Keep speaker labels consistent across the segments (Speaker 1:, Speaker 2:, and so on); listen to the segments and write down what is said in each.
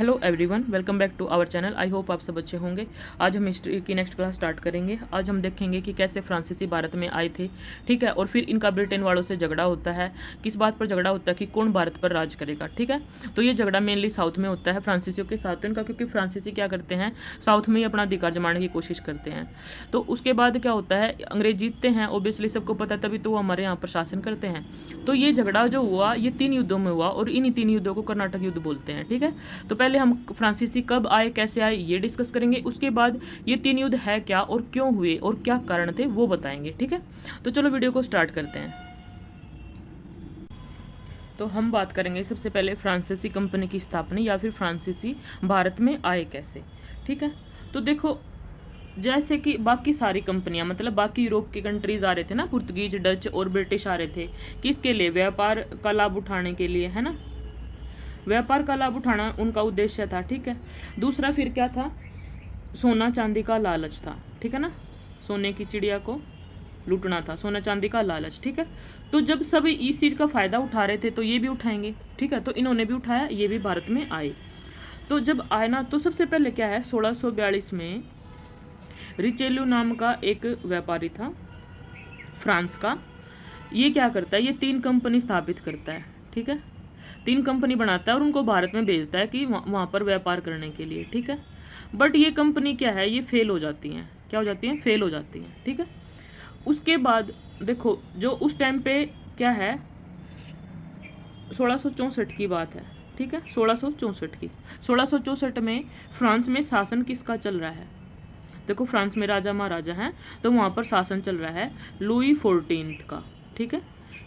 Speaker 1: Hello everyone, welcome back to our channel. I hope आप सब अच्छे होंगे। आज हम हिस्ट्री की नेक्स्ट क्लास स्टार्ट करेंगे। आज हम देखेंगे कि कैसे फ्रांसीसी भारत में आए थे, ठीक है, और फिर इनका ब्रिटेन वालों से झगड़ा होता है। किस बात पर झगड़ा होता है कि कौन भारत पर राज करेगा, ठीक है। तो ये झगड़ा मेनली साउथ में होता है, फ्रांसीसियों के साथ इनका, क्योंकि फ्रांसीसी क्या करते हैं, साउथ में ही अपना अधिकार जमाने की कोशिश करते हैं। तो उसके बाद क्या होता है, अंग्रेज जीतते हैं, ओबियसली सबको पता है, तभी तो वो हमारे यहाँ पर शासन करते हैं। तो ये झगड़ा जो हुआ ये 3 युद्धों में हुआ, और इन्हीं 3 युद्धों को कर्नाटक युद्ध बोलते हैं, ठीक है। तो पहले हम फ्रांसीसी कब आए, कैसे आए, ये डिस्कस करेंगे। उसके बाद ये 3 युद्ध है क्या और क्यों हुए और क्या कारण थे वो बताएंगे, ठीक है। तो चलो वीडियो को स्टार्ट करते हैं। तो हम बात करेंगे सबसे पहले फ्रांसीसी कंपनी की स्थापना या फिर फ्रांसीसी भारत में आए कैसे, ठीक है। तो देखो, जैसे कि बाकी सारी कंपनियां, मतलब बाकी यूरोप के कंट्रीज आ रहे थे ना, पुर्तगीज, डच और ब्रिटिश आ रहे थे, किसके लिए, व्यापार का लाभ उठाने के लिए, है ना। व्यापार का लाभ उठाना उनका उद्देश्य था, ठीक है। दूसरा फिर क्या था, सोना चांदी का लालच था, ठीक है ना। सोने की चिड़िया को लूटना था, सोना चांदी का लालच, ठीक है। तो जब सभी इस चीज़ का फायदा उठा रहे थे तो ये भी उठाएंगे, ठीक है। तो इन्होंने भी उठाया, ये भी भारत में आए। तो जब आए ना, तो सबसे पहले क्या है, 1642 में रिचेल्यू नाम का एक व्यापारी था फ्रांस का। ये क्या करता है, ये 3 कंपनी स्थापित करता है, ठीक है। 3 कंपनी बनाता है और उनको भारत में भेजता है कि वहाँ पर व्यापार करने के लिए, ठीक है। बट ये कंपनी क्या है, ये फेल हो जाती हैं। क्या हो जाती हैं, फेल हो जाती हैं, ठीक है। उसके बाद देखो, जो उस टाइम पे क्या है, 1664 की बात है, ठीक है। 1664 की, 1664 में फ्रांस में शासन किसका चल रहा है। देखो, फ्रांस में राजा महाराजा हैं, तो वहाँ पर शासन चल रहा है लुई 14 का, ठीक है।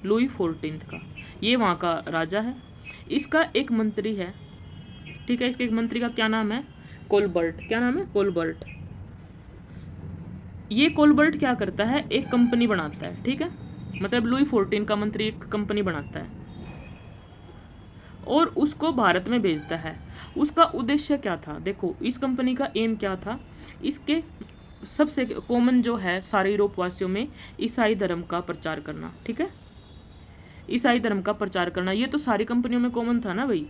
Speaker 1: लुई 14 का, ये वहाँ का राजा है। इसका एक मंत्री है, ठीक है। इसके एक मंत्री का क्या नाम है, कोलबर्ट। क्या नाम है, कोलबर्ट। ये कोलबर्ट क्या करता है, एक कंपनी बनाता है, ठीक है। मतलब लुई 14 का मंत्री एक कंपनी बनाता है और उसको भारत में भेजता है। उसका उद्देश्य क्या था, देखो, इस कंपनी का एम क्या था, इसके सबसे कॉमन जो है सारे यूरोप वासियों में ईसाई धर्म का प्रचार करना, ठीक है। ईसाई धर्म का प्रचार करना, ये तो सारी कंपनियों में कॉमन था ना भाई,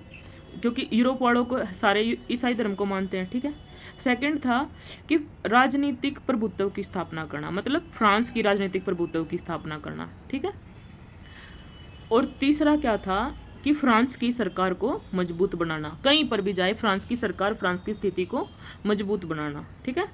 Speaker 1: क्योंकि यूरोप वालों को सारे ईसाई धर्म को मानते हैं, ठीक है। सेकंड था कि राजनीतिक प्रभुत्व की स्थापना करना, मतलब फ्रांस की राजनीतिक प्रभुत्व की स्थापना करना, ठीक है। और तीसरा क्या था कि फ्रांस की सरकार को मजबूत बनाना, कहीं पर भी जाए फ्रांस की सरकार फ्रांस की स्थिति को मजबूत बनाना, ठीक है।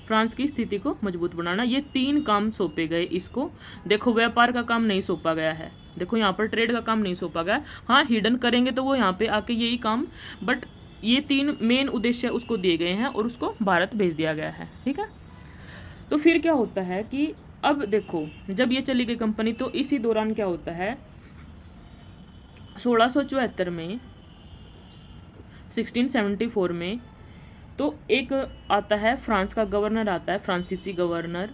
Speaker 1: फ्रांस की स्थिति को मजबूत बनाना, ये 3 काम सौंपे गए इसको। देखो, व्यापार का काम नहीं सौंपा गया है, देखो यहाँ पर ट्रेड का काम नहीं सौंपा गया। हाँ, हिडन करेंगे तो वो यहाँ पे आके यही काम, बट ये 3 मेन उद्देश्य उसको दिए गए हैं और उसको भारत भेज दिया गया है, ठीक है। तो फिर क्या होता है कि अब देखो, जब ये चली गई कंपनी, तो इसी दौरान क्या होता है, 1674 में, 1674 में, तो एक आता है फ्रांस का गवर्नर आता है, फ्रांसीसी गवर्नर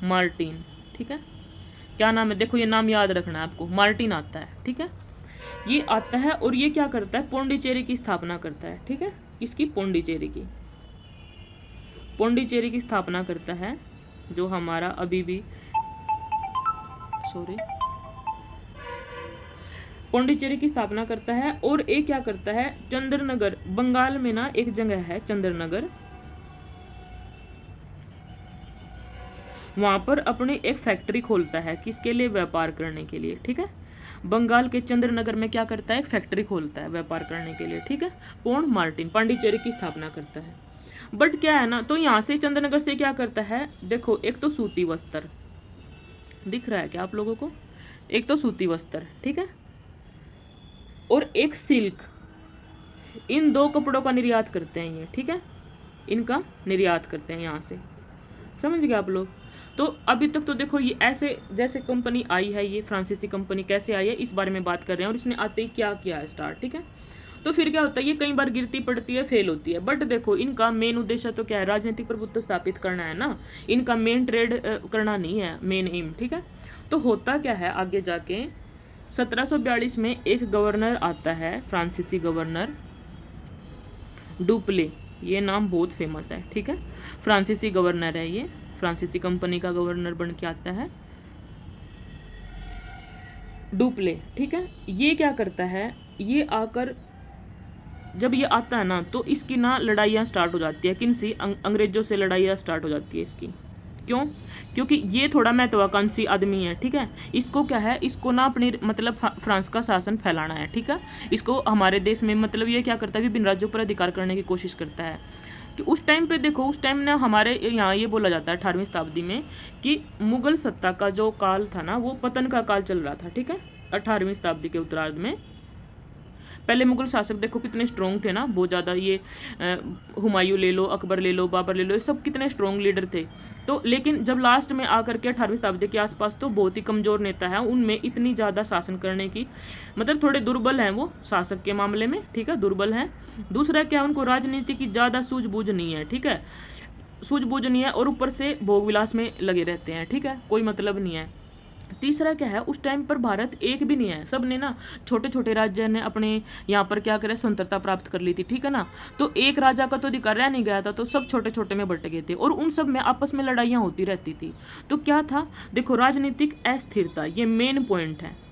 Speaker 1: मार्टिन, ठीक है। क्या नाम है, देखो ये नाम याद रखना है आपको, मार्टिन आता है, ठीक है। ये आता है और ये क्या करता है, पौंडीचेरी की स्थापना करता है, ठीक है। इसकी पौंडीचेरी की स्थापना करता है, जो हमारा अभी भी, सॉरी, पौंडीचेरी की स्थापना करता है। और एक क्या करता है, चंद्रनगर, बंगाल में ना एक जगह है चंद्रनगर, वहां पर अपनी एक फैक्ट्री खोलता है, किसके लिए, व्यापार करने के लिए, ठीक है। बंगाल के चंद्रनगर में क्या करता है, एक फैक्ट्री खोलता है व्यापार करने के लिए, ठीक है। कौन, मार्टिन, पांडिचेरी की स्थापना करता है। बट क्या है ना, तो यहाँ से चंद्रनगर से क्या करता है, देखो, एक तो सूती वस्त्र दिख रहा है क्या आप लोगों को, एक तो सूती वस्त्र, ठीक है, और एक सिल्क, इन 2 कपड़ों का निर्यात करते हैं ये, ठीक है। इनका निर्यात करते हैं यहाँ से, समझ गए आप लोग। तो अभी तक तो देखो, ये ऐसे जैसे कंपनी आई है, ये फ्रांसीसी कंपनी कैसे आई है इस बारे में बात कर रहे हैं, और इसने आते ही क्या किया है स्टार्ट, ठीक है। तो फिर क्या होता है, ये कई बार गिरती पड़ती है, फेल होती है, बट देखो, इनका मेन उद्देश्य तो क्या है, राजनीतिक प्रभुत्व स्थापित करना है ना, इनका मेन ट्रेड करना नहीं है मेन एम, ठीक है। तो होता क्या है आगे जाके, 1742 में एक गवर्नर आता है, फ्रांसीसी गवर्नर डुप्ले, ये नाम बहुत फेमस है, ठीक है। फ्रांसीसी गवर्नर है ये, फ्रांसीसी कंपनी का गवर्नर बन के आता है डुप्ले, ठीक है। ये क्या करता है, ये आकर जब ये आता है ना तो इसकी ना लड़ाइयाँ स्टार्ट हो जाती है, किनसी, अंग्रेजों से लड़ाइयाँ स्टार्ट हो जाती है इसकी। क्यों? क्योंकि ये थोड़ा महत्वाकांक्षी आदमी है, ठीक है। इसको क्या है, इसको ना अपनी मतलब फ्रांस का शासन फैलाना है, ठीक है। इसको हमारे देश में मतलब ये क्या करता है, विभिन्न राज्यों पर अधिकार करने की कोशिश करता है। कि उस टाइम पे देखो, उस टाइम ना हमारे यहाँ ये बोला जाता है 18वीं शताब्दी में कि मुगल सत्ता का जो काल था ना वो पतन का काल चल रहा था, ठीक है। 18वीं शताब्दी के उत्तरार्ध में पहले मुगल शासक देखो कितने स्ट्रॉन्ग थे ना, बहुत ज़्यादा। ये हुमायूं ले लो, अकबर ले लो, बाबर ले लो, ये सब कितने स्ट्रॉन्ग लीडर थे। तो लेकिन जब लास्ट में आकर के 18वीं शताब्दी के आसपास तो बहुत ही कमज़ोर नेता है, उनमें इतनी ज़्यादा शासन करने की मतलब थोड़े दुर्बल हैं वो शासक के मामले में, ठीक है, दुर्बल हैं। दूसरा क्या, उनको राजनीति की ज़्यादा सूझबूझ नहीं है, ठीक है, सूझबूझ नहीं है, और ऊपर से भोग विलास में लगे रहते हैं, ठीक है, कोई मतलब नहीं है। तीसरा क्या है, उस टाइम पर भारत एक भी नहीं है, सब ने ना छोटे छोटे राज्य ने अपने यहाँ पर क्या करे, स्वतंत्रता प्राप्त कर ली थी, ठीक है ना। तो एक राजा का तो अधिकार रह नहीं गया था, तो सब छोटे छोटे में बट गए थे, और उन सब में आपस में लड़ाइयाँ होती रहती थी। तो क्या था, देखो राजनीतिक अस्थिरता ये मेन पॉइंट है।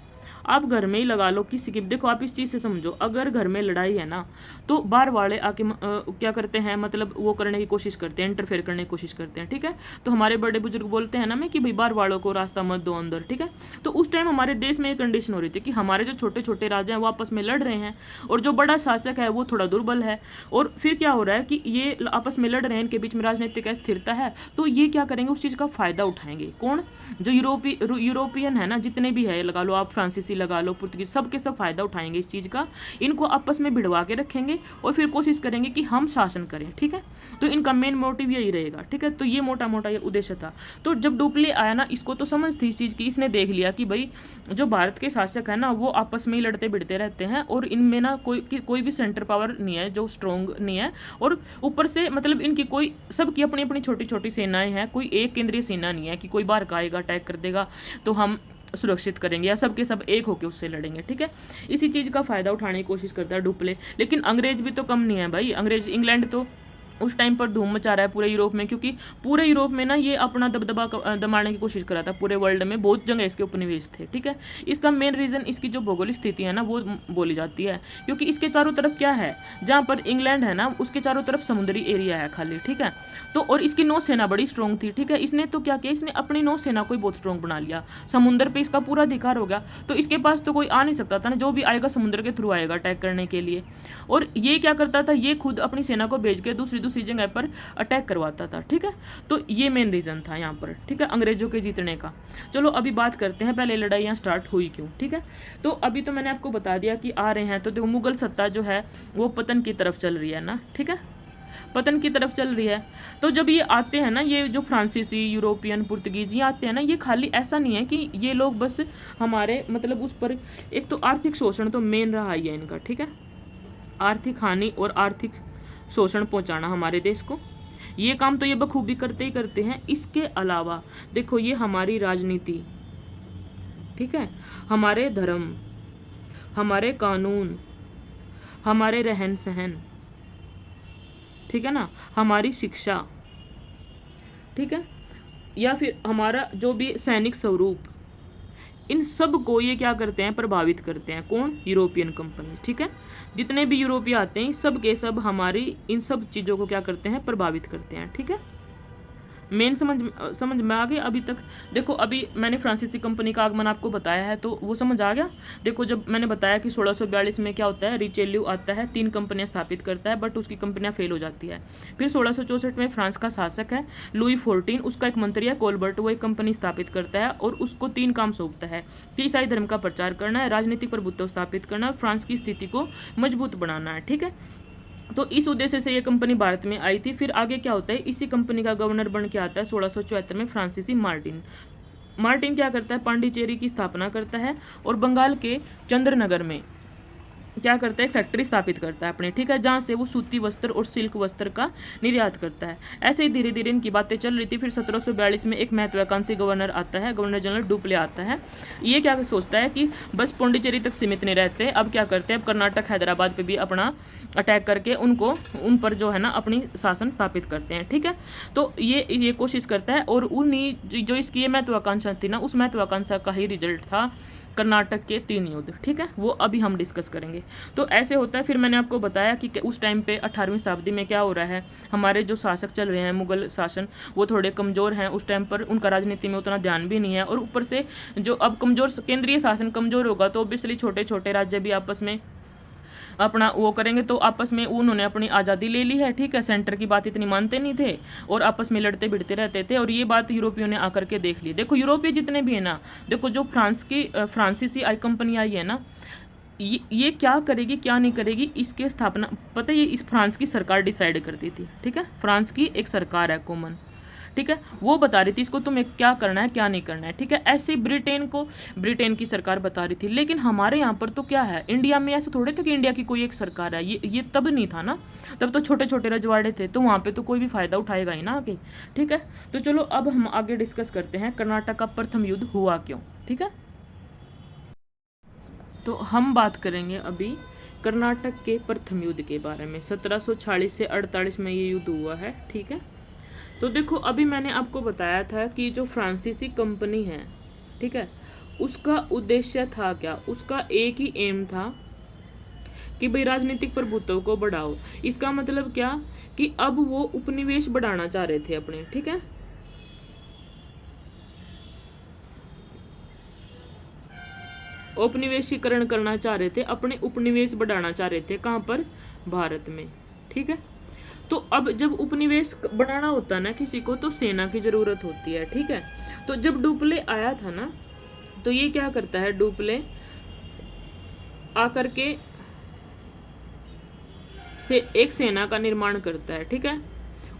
Speaker 1: आप घर में ही लगा लो किसी की, देखो आप इस चीज़ से समझो, अगर घर में लड़ाई है ना तो बाहर वाले आके क्या करते हैं, मतलब वो करने की कोशिश करते हैं, इंटरफेयर करने की कोशिश करते हैं, ठीक है। तो हमारे बड़े बुजुर्ग बोलते हैं ना में कि भाई बाहर वालों को रास्ता मत दो अंदर, ठीक है। तो उस टाइम हमारे देश में एक कंडीशन हो रही थी कि हमारे जो छोटे छोटे राजा हैं वो आपस में लड़ रहे हैं, और जो बड़ा शासक है वो थोड़ा दुर्बल है, और फिर क्या हो रहा है कि ये आपस में लड़ रहे हैं, इनके बीच में राजनीतिक अस्थिरता है। तो ये क्या करेंगे, उस चीज़ का फायदा उठाएंगे। कौन? जो यूरोपियन है ना, जितने भी है, लगा लो आप फ्रांसीसी लगा लो, पुर्तगीज, सब के सब फायदा उठाएंगे इस चीज़ का, इनको आपस में भिड़वा के रखेंगे और फिर कोशिश करेंगे कि हम शासन करें, ठीक है। तो इनका मेन मोटिव यही रहेगा, ठीक है। तो ये मोटा मोटा ये उद्देश्य था। तो जब डुप्ले आया ना, इसको तो समझ थी इस चीज़ की, इसने देख लिया कि भाई जो भारत के शासक है ना वो आपस में ही लड़ते भिड़ते रहते हैं, और इनमें ना कोई भी सेंटर पावर नहीं है जो स्ट्रॉन्ग नहीं है, और ऊपर से मतलब इनकी कोई, सबकी अपनी अपनी छोटी छोटी सेनाएं हैं, कोई एक केंद्रीय सेना नहीं है कि कोई बाहर का आएगा अटैक कर देगा तो हम सुरक्षित करेंगे, या सब के सब एक होकर उससे लड़ेंगे, ठीक है। इसी चीज़ का फायदा उठाने की कोशिश करता है डुप्ले। लेकिन अंग्रेज भी तो कम नहीं है भाई, अंग्रेज, इंग्लैंड तो उस टाइम पर धूम मचा रहा है पूरे यूरोप में, क्योंकि पूरे यूरोप में ना ये अपना दबदबा दबाने की कोशिश कर रहा था, पूरे वर्ल्ड में बहुत जगह इसके उपनिवेश थे, ठीक है। इसका मेन रीज़न इसकी जो भौगोलिक स्थिति है ना वो बोली जाती है, क्योंकि इसके चारों तरफ क्या है, जहाँ पर इंग्लैंड है ना उसके चारों तरफ समुद्री एरिया है खाली, ठीक है। तो और इसकी नौसेना बड़ी स्ट्रॉन्ग थी, ठीक है। इसने तो क्या किया, इसने अपनी नौसेना को बहुत स्ट्रॉन्ग बना लिया, समुद्र पर इसका पूरा अधिकार हो गया। तो इसके पास तो कोई आ नहीं सकता था ना, जो भी आएगा समुद्र के थ्रू आएगा अटैक करने के लिए। और ये क्या करता था, ये खुद अपनी सेना को भेज के दूसरी जगह पर अटैक करवाता था, ठीक है। तो ये मेन रीजन था यहाँ पर, ठीक है, अंग्रेजों के जीतने का। चलो अभी बात करते हैं पहले लड़ाइयाँ स्टार्ट हुई क्यों, ठीक है। तो अभी तो मैंने आपको बता दिया कि आ रहे हैं, तो देखो मुगल सत्ता जो है वो पतन की तरफ चल रही है ना, ठीक है, पतन की तरफ चल रही है। तो जब ये आते हैं ना, ये जो फ्रांसीसी, यूरोपियन, पुर्तगीज ये आते हैं ना, ये खाली ऐसा नहीं है कि ये लोग बस हमारे मतलब उस पर, एक तो आर्थिक शोषण तो मेन रहा ही है इनका, ठीक है, आर्थिक हानि और आर्थिक शोषण पहुंचाना हमारे देश को, ये काम तो ये बखूबी करते ही करते हैं। इसके अलावा देखो ये हमारी राजनीति, ठीक है, हमारे धर्म, हमारे कानून, हमारे रहन सहन, ठीक है ना, हमारी शिक्षा, ठीक है, या फिर हमारा जो भी सैनिक स्वरूप, इन सब को ये क्या करते हैं, प्रभावित करते हैं। कौन? यूरोपियन कंपनीज, ठीक है। जितने भी यूरोपीय आते हैं सब के सब हमारी इन सब चीज़ों को क्या करते हैं, प्रभावित करते हैं, ठीक है। मेन समझ में आ गया अभी तक। देखो अभी मैंने फ्रांसीसी कंपनी का आगमन आपको बताया है, तो वो समझ आ गया। देखो जब मैंने बताया कि 1642 में क्या होता है, रिचेल्यू आता है, 3 कंपनियां स्थापित करता है, बट उसकी कंपनियां फेल हो जाती है। फिर 1664 में फ्रांस का शासक है लुई 14, उसका एक मंत्री है कोलबर्ट, वो एक कंपनी स्थापित करता है और उसको 3 काम सौंपता है कि ईसाई धर्म का प्रचार करना है, राजनीतिक प्रभुत्व स्थापित करना है, फ्रांस की स्थिति को मजबूत बनाना है, ठीक है। तो इस उद्देश्य से ये कंपनी भारत में आई थी। फिर आगे क्या होता है, इसी कंपनी का गवर्नर बन के आता है 1674 में फ्रांसीसी मार्टिन क्या करता है, पांडिचेरी की स्थापना करता है और बंगाल के चंद्रनगर में क्या करता है, फैक्ट्री स्थापित करता है अपने, ठीक है, जहाँ से वो सूती वस्त्र और सिल्क वस्त्र का निर्यात करता है। ऐसे ही धीरे धीरे इनकी बातें चल रही थी। फिर 1742 में एक महत्वाकांक्षी गवर्नर आता है, गवर्नर जनरल डुप्ले आता है। ये क्या सोचता है कि बस पौंडीचेरी तक सीमित नहीं रहते, अब क्या करते हैं, अब कर्नाटक, हैदराबाद पे भी अपना अटैक करके उन पर जो है ना अपनी शासन स्थापित करते हैं, ठीक है। तो ये कोशिश करता है और उन्हीं जो इसकी ये महत्वाकांक्षा थी ना, उस महत्वाकांक्षा का ही रिजल्ट था कर्नाटक के 3 युद्ध, ठीक है, वो अभी हम डिस्कस करेंगे। तो ऐसे होता है। फिर मैंने आपको बताया कि उस टाइम पे 18वीं शताब्दी में क्या हो रहा है, हमारे जो शासक चल रहे हैं मुगल शासन, वो थोड़े कमज़ोर हैं उस टाइम पर, उनका राजनीति में उतना ध्यान भी नहीं है, और ऊपर से जो अब कमज़ोर केंद्रीय शासन कमज़ोर होगा तो ऑब्वियसली छोटे छोटे राज्य भी आपस में अपना वो करेंगे, तो आपस में उन्होंने अपनी आज़ादी ले ली है, ठीक है, सेंटर की बात इतनी मानते नहीं थे और आपस में लड़ते भिड़ते रहते थे, और ये बात यूरोपियों ने आकर के देख ली। देखो यूरोपीय जितने भी है ना, देखो जो फ्रांसीसी आई कंपनी आई है ना, ये क्या करेगी क्या नहीं करेगी, इसके स्थापना पता है, ये इस फ्रांस की सरकार डिसाइड करती थी, ठीक है, फ्रांस की एक सरकार है कॉमन, ठीक है, वो बता रही थी इसको तुम्हें क्या करना है क्या नहीं करना है, ठीक है। ऐसे ही ब्रिटेन की सरकार बता रही थी। लेकिन हमारे यहाँ पर तो क्या है, इंडिया में ऐसे थोड़े थे कि इंडिया की कोई एक सरकार है, ये तब नहीं था ना, तब तो छोटे छोटे रजवाड़े थे, तो वहाँ पे तो कोई भी फायदा उठाएगा ही ना आगे, ठीक है। तो चलो अब हम आगे डिस्कस करते हैं कर्नाटक का प्रथम युद्ध हुआ क्यों, ठीक है। तो हम बात करेंगे अभी कर्नाटक के प्रथम युद्ध के बारे में। 1746 से 48 में ये युद्ध हुआ है, ठीक है। तो देखो अभी मैंने आपको बताया था कि जो फ्रांसीसी कंपनी है, ठीक है, उसका उद्देश्य था क्या, उसका एक ही एम था कि भाई राजनीतिक प्रभुत्व को बढ़ाओ। इसका मतलब क्या कि अब वो उपनिवेश बढ़ाना चाह रहे थे अपने, ठीक है, औपनिवेशीकरण करना चाह रहे थे, अपने उपनिवेश बढ़ाना चाह रहे थे, कहाँ पर, भारत में, ठीक है। तो अब जब उपनिवेश बनाना होता है ना किसी को, तो सेना की जरूरत होती है, ठीक है। तो जब डुप्ले आया था ना, तो ये क्या करता है, डुप्ले आकर के से एक सेना का निर्माण करता है, ठीक है।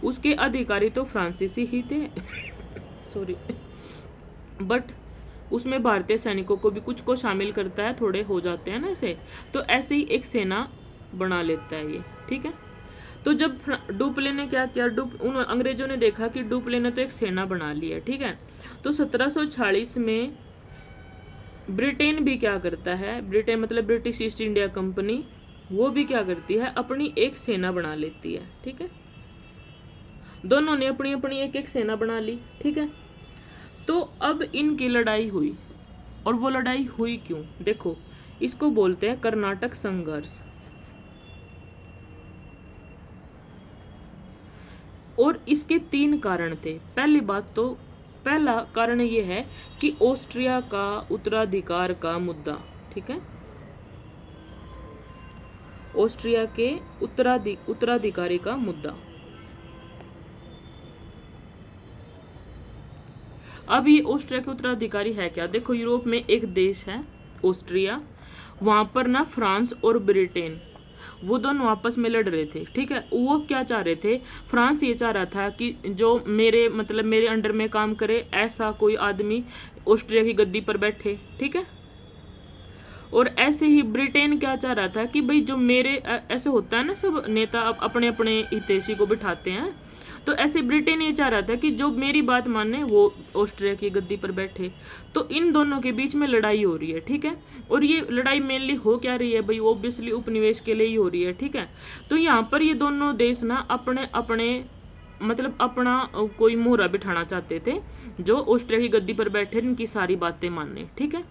Speaker 1: उसके अधिकारी तो फ्रांसीसी ही थे सॉरी, बट उसमें भारतीय सैनिकों को भी कुछ को शामिल करता है, थोड़े हो जाते हैं ना ऐसे, तो ऐसे ही एक सेना बना लेता है ये, ठीक है। तो जब डुप्ले ने क्या किया, उन अंग्रेजों ने देखा कि डुप्ले ने तो एक सेना बना ली है, ठीक है। तो 1746 में ब्रिटेन भी क्या करता है, ब्रिटेन मतलब ब्रिटिश ईस्ट इंडिया कंपनी, वो भी क्या करती है, अपनी एक सेना बना लेती है, ठीक है। दोनों ने अपनी अपनी एक एक सेना बना ली, ठीक है। तो अब इनकी लड़ाई हुई, और वो लड़ाई हुई क्यों, देखो इसको बोलते हैं कर्नाटक संघर्ष। और इसके 3 कारण थे। पहली बात तो पहला कारण ये है कि ऑस्ट्रिया का उत्तराधिकार का मुद्दा, ठीक है, ऑस्ट्रिया के उत्तराधिकारी का मुद्दा। अब ये ऑस्ट्रिया के उत्तराधिकारी है क्या, देखो यूरोप में एक देश है ऑस्ट्रिया, वहां पर ना फ्रांस और ब्रिटेन वो दोनों आपस में लड़ रहे थे, ठीक है। वो क्या चाह रहे थे, फ्रांस ये चाह रहा था कि जो मेरे अंडर में काम करे ऐसा कोई आदमी ऑस्ट्रिया की गद्दी पर बैठे, ठीक है। और ऐसे ही ब्रिटेन क्या चाह रहा था कि भाई जो मेरे ऐसे होता है ना, सब नेता अपने अपने हितैषी को बिठाते हैं, तो ऐसे ब्रिटेन ये चाह रहा था कि जो मेरी बात माने वो ऑस्ट्रिया की गद्दी पर बैठे। तो इन दोनों के बीच में लड़ाई हो रही है, ठीक है। और ये लड़ाई मेनली हो क्या रही है भाई, ऑब्वियसली उपनिवेश के लिए ही हो रही है, ठीक है। तो यहाँ पर ये दोनों देश ना अपने अपने मतलब अपना कोई मोहरा बिठाना चाहते थे, जो ऑस्ट्रिया की गद्दी पर बैठे इनकी सारी बातें मानने, ठीक है।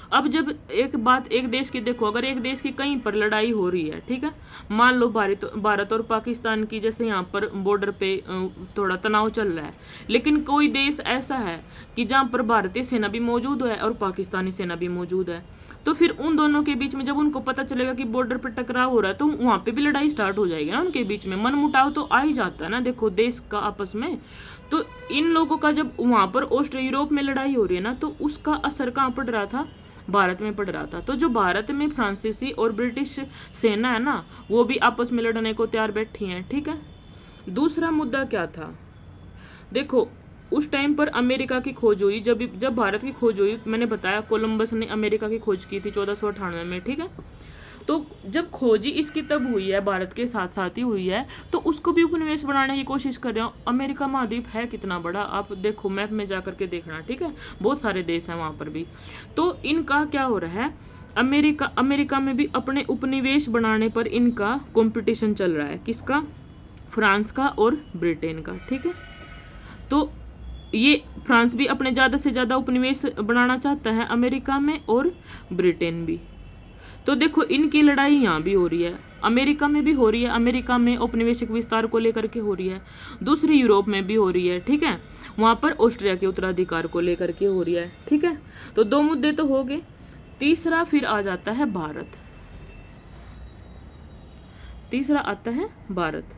Speaker 1: अब जब एक देश की देखो, अगर एक देश की कहीं पर लड़ाई हो रही है, ठीक है, मान लो भारत और पाकिस्तान की, जैसे यहाँ पर बॉर्डर पे थोड़ा तनाव चल रहा है, लेकिन कोई देश ऐसा है कि जहाँ पर भारतीय सेना भी मौजूद है और पाकिस्तानी सेना भी मौजूद है, तो फिर उन दोनों के बीच में जब उनको पता चलेगा कि बॉर्डर पर टकराव हो रहा है, तो वहाँ पे भी लड़ाई स्टार्ट हो जाएगी ना, उनके बीच में मनमुटाव तो आ ही जाता है ना, देखो देश का आपस में। तो इन लोगों का जब वहाँ पर यूरोप में लड़ाई हो रही है ना, तो उसका असर कहाँ पड़ रहा था, भारत में पड़ रहा था। तो जो भारत में फ्रांसीसी और ब्रिटिश सेना है ना, वो भी आपस में लड़ने को तैयार बैठी हैं, ठीक है। दूसरा मुद्दा क्या था, देखो उस टाइम पर अमेरिका की खोज हुई, जब भारत की खोज हुई, मैंने बताया कोलंबस ने अमेरिका की खोज की थी 1498 में, ठीक है। तो जब खोज ही इसकी तब हुई है, भारत के साथ साथ ही हुई है, तो उसको भी उपनिवेश बनाने की कोशिश कर रहे हो। अमेरिका महाद्वीप है कितना बड़ा, आप देखो मैप में जा करके देखना, ठीक है, बहुत सारे देश हैं वहाँ पर भी। तो इनका क्या हो रहा है, अमेरिका में भी अपने उपनिवेश बनाने पर इनका कंपटीशन चल रहा है, किसका, फ्रांस का और ब्रिटेन का, ठीक है। तो ये फ्रांस भी अपने ज़्यादा से ज़्यादा उपनिवेश बनाना चाहता है अमेरिका में, और ब्रिटेन भी। तो देखो इनकी लड़ाई यहाँ भी हो रही है, अमेरिका में भी हो रही है, अमेरिका में औपनिवेशिक विस्तार को लेकर के हो रही है, दूसरी यूरोप में भी हो रही है, ठीक है, वहाँ पर ऑस्ट्रिया के उत्तराधिकार को लेकर के हो रही है, ठीक है। तो दो मुद्दे तो हो गए। तीसरा फिर आ जाता है भारत, तीसरा आता है भारत।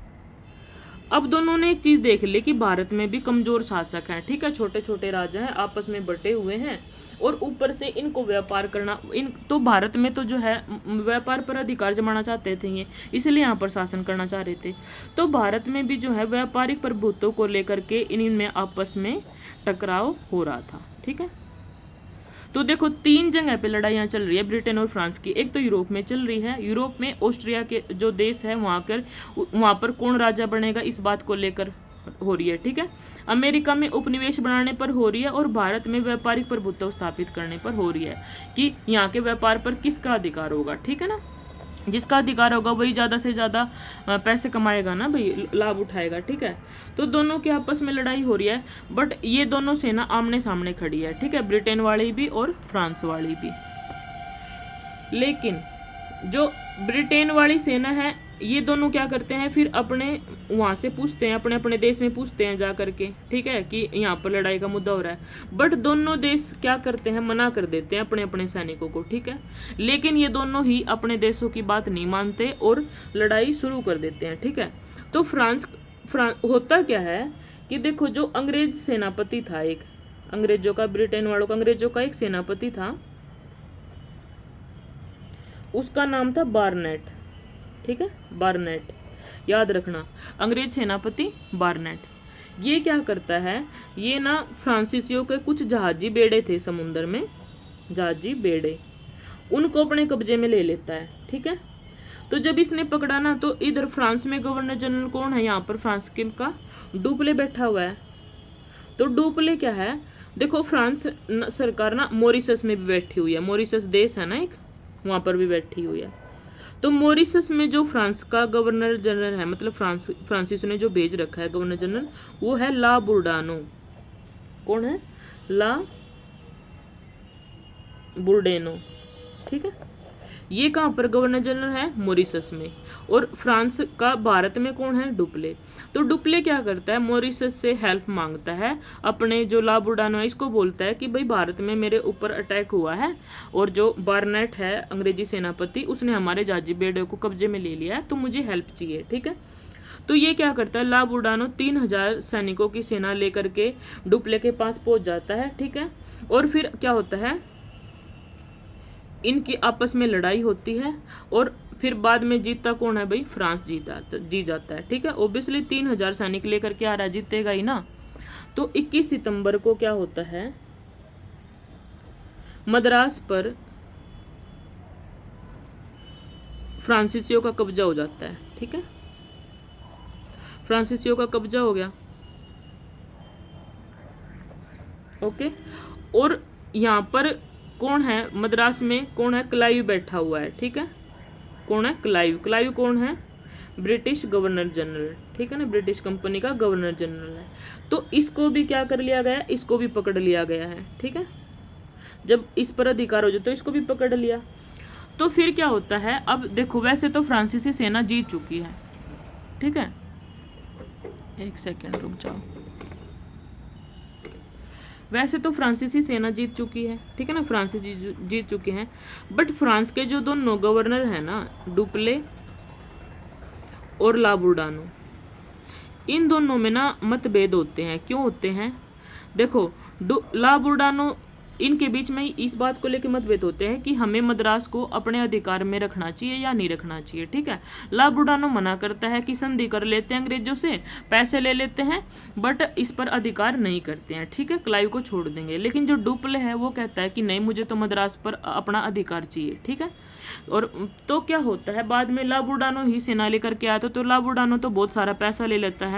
Speaker 1: अब दोनों ने एक चीज देख ली कि भारत में भी कमजोर शासक हैं, ठीक है, छोटे छोटे राजा हैं, आपस में बटे हुए हैं, और ऊपर से इनको व्यापार करना, इन तो भारत में तो जो है व्यापार पर अधिकार जमाना चाहते थे ये, इसलिए यहाँ पर शासन करना चाह रहे थे। तो भारत में भी जो है व्यापारिक प्रभुत्व को लेकर के इनमें आपस में टकराव हो रहा था, ठीक है। तो देखो तीन जगह पे लड़ाइयाँ चल रही है ब्रिटेन और फ्रांस की। एक तो यूरोप में चल रही है, यूरोप में ऑस्ट्रिया के जो देश है वहाँ पर कौन राजा बनेगा इस बात को लेकर हो रही है, ठीक है। अमेरिका में उपनिवेश बनाने पर हो रही है, और भारत में व्यापारिक प्रभुत्व स्थापित करने पर हो रही है कि यहाँ के व्यापार पर किसका अधिकार होगा, ठीक है ना। जिसका अधिकार होगा वही ज़्यादा से ज़्यादा पैसे कमाएगा ना भाई, लाभ उठाएगा, ठीक है। तो दोनों के आपस में लड़ाई हो रही है, बट ये दोनों सेना आमने सामने खड़ी है, ठीक है, ब्रिटेन वाली भी और फ्रांस वाली भी। लेकिन जो ब्रिटेन वाली सेना है ये दोनों क्या करते हैं, फिर अपने वहाँ से पूछते हैं, अपने अपने देश में पूछते हैं जा करके, ठीक है, कि यहाँ पर लड़ाई का मुद्दा हो रहा है। बट दोनों देश क्या करते हैं, मना कर देते हैं अपने अपने सैनिकों को, ठीक है। लेकिन ये दोनों ही अपने देशों की बात नहीं मानते और लड़ाई शुरू कर देते हैं, ठीक है। तो फ्रांस होता क्या है कि देखो जो अंग्रेज सेनापति था, एक अंग्रेजों का, ब्रिटेन वालों का अंग्रेजों का एक सेनापति था, उसका नाम था बारनेट, ठीक है, बारनेट, याद रखना, अंग्रेज सेनापति बारनेट। ये क्या करता है, ये ना फ्रांसीसियों के कुछ जहाजी बेड़े थे समुद्र में, जहाजी बेड़े, उनको अपने कब्जे में ले लेता है, ठीक है। तो जब इसने पकड़ा ना, तो इधर फ्रांस में गवर्नर जनरल कौन है, यहाँ पर फ्रांस के का डुप्ले बैठा हुआ है। तो डुप्ले क्या है, देखो फ्रांस सरकार ना मॉरिशस में भी बैठी हुई है, मॉरिशस देश है ना एक, वहाँ पर भी बैठी हुई है। तो मॉरिशस में जो फ्रांस का गवर्नर जनरल है, मतलब फ्रांसिस ने जो भेज रखा है गवर्नर जनरल, वो है ला बुर्डानो। कौन है, ला बुर्डेनो, ठीक है। ये कहाँ पर गवर्नर जनरल है, मॉरिशस में। और फ्रांस का भारत में कौन है, डुप्ले। तो डुप्ले क्या करता है, मॉरिशस से हेल्प मांगता है, अपने जो ला बुर्डानो है इसको बोलता है कि भाई भारत में मेरे ऊपर अटैक हुआ है, और जो बारनेट है अंग्रेजी सेनापति, उसने हमारे जहाजी बेड़े को कब्जे में ले लिया है, तो मुझे हेल्प चाहिए, ठीक है। तो ये क्या करता है, ला बुर्डानो 3000 सैनिकों की सेना लेकर के डुप्ले के पास पहुंच जाता है, ठीक है। और फिर क्या होता है, इनकी आपस में लड़ाई होती है, और फिर बाद में जीतता कौन है भाई, फ्रांस जी जाता है, ठीक है। ओब्वियसली 3000 सैनिक लेकर के आ रहा है, जीतेगा ही ना। तो 21 सितंबर को क्या होता है, मद्रास पर फ्रांसीसियों का कब्जा हो जाता है, ठीक है, फ्रांसीसियों का कब्जा हो गया, ओके। और यहाँ पर कौन है, मद्रास में कौन है, क्लाइव बैठा हुआ है, ठीक है। कौन है, क्लाइव। क्लाइव कौन है, ब्रिटिश गवर्नर जनरल, ठीक है ना, ब्रिटिश कंपनी का गवर्नर जनरल है। तो इसको भी क्या कर लिया गया, इसको भी पकड़ लिया गया है, ठीक है। जब इस पर अधिकार हो जाए तो इसको भी पकड़ लिया। तो फिर क्या होता है, अब देखो वैसे तो फ्रांसीसी सेना जीत चुकी है, ठीक है, एक सेकेंड रुक जाओ। वैसे तो फ्रांसीसी सेना जीत चुकी है, ठीक है ना, फ्रांसीसी जीत चुके हैं। बट फ्रांस के जो दोनों गवर्नर है ना, डुप्ले और ला बुर्डानो, इन दोनों में ना मतभेद होते हैं। क्यों होते हैं, देखो ला बुर्डानो, इनके बीच में इस बात को लेकर मतभेद होते हैं कि हमें मद्रास को अपने अधिकार में रखना चाहिए या नहीं रखना चाहिए, ठीक है। ला बुर्डानो मना करता है कि संधि कर लेते हैं अंग्रेजों से, पैसे ले लेते हैं, बट इस पर अधिकार नहीं करते हैं, ठीक है, क्लाइव को छोड़ देंगे। लेकिन जो डुप्ले है वो कहता है कि नहीं, मुझे तो मद्रास पर अपना अधिकार चाहिए, ठीक है। और तो क्या होता है, बाद में ला बुर्डानो ही सेना लेकर के आता, तो ला बुर्डानो तो बहुत सारा पैसा ले लेता है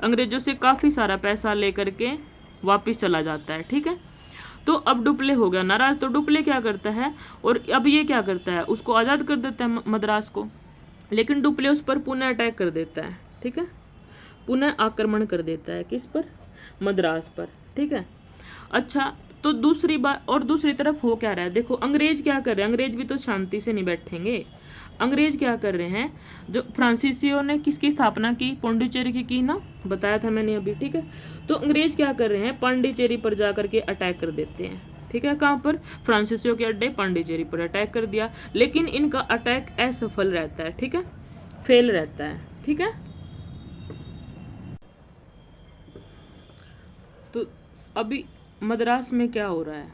Speaker 1: अंग्रेजों से काफ़ी सारा पैसा लेकर के वापिस चला जाता है, ठीक है। तो अब डुप्ले हो गया नाराज, तो डुप्ले क्या करता है, और अब ये क्या करता है, उसको आज़ाद कर देता है मद्रास को। लेकिन डुप्ले उस पर पुनः अटैक कर देता है, ठीक है, पुनः आक्रमण कर देता है किस पर, मद्रास पर, ठीक है। अच्छा, तो दूसरी बात, और दूसरी तरफ हो क्या रहा है, देखो अंग्रेज क्या कर रहे हैं, अंग्रेज भी तो शांति से नहीं बैठेंगे। अंग्रेज क्या कर रहे हैं, जो फ्रांसीसियों ने किसकी स्थापना की, पौंडीचेरी की ना, बताया था मैंने अभी, ठीक है। तो अंग्रेज क्या कर रहे हैं, पांडिचेरी पर जाकर के अटैक कर देते हैं, ठीक है। कहाँ पर, फ्रांसीसियों के अड्डे पांडिचेरी पर अटैक कर दिया, लेकिन इनका अटैक असफल रहता है, ठीक है, फेल रहता है, ठीक है। तो अभी मद्रास में क्या हो रहा है,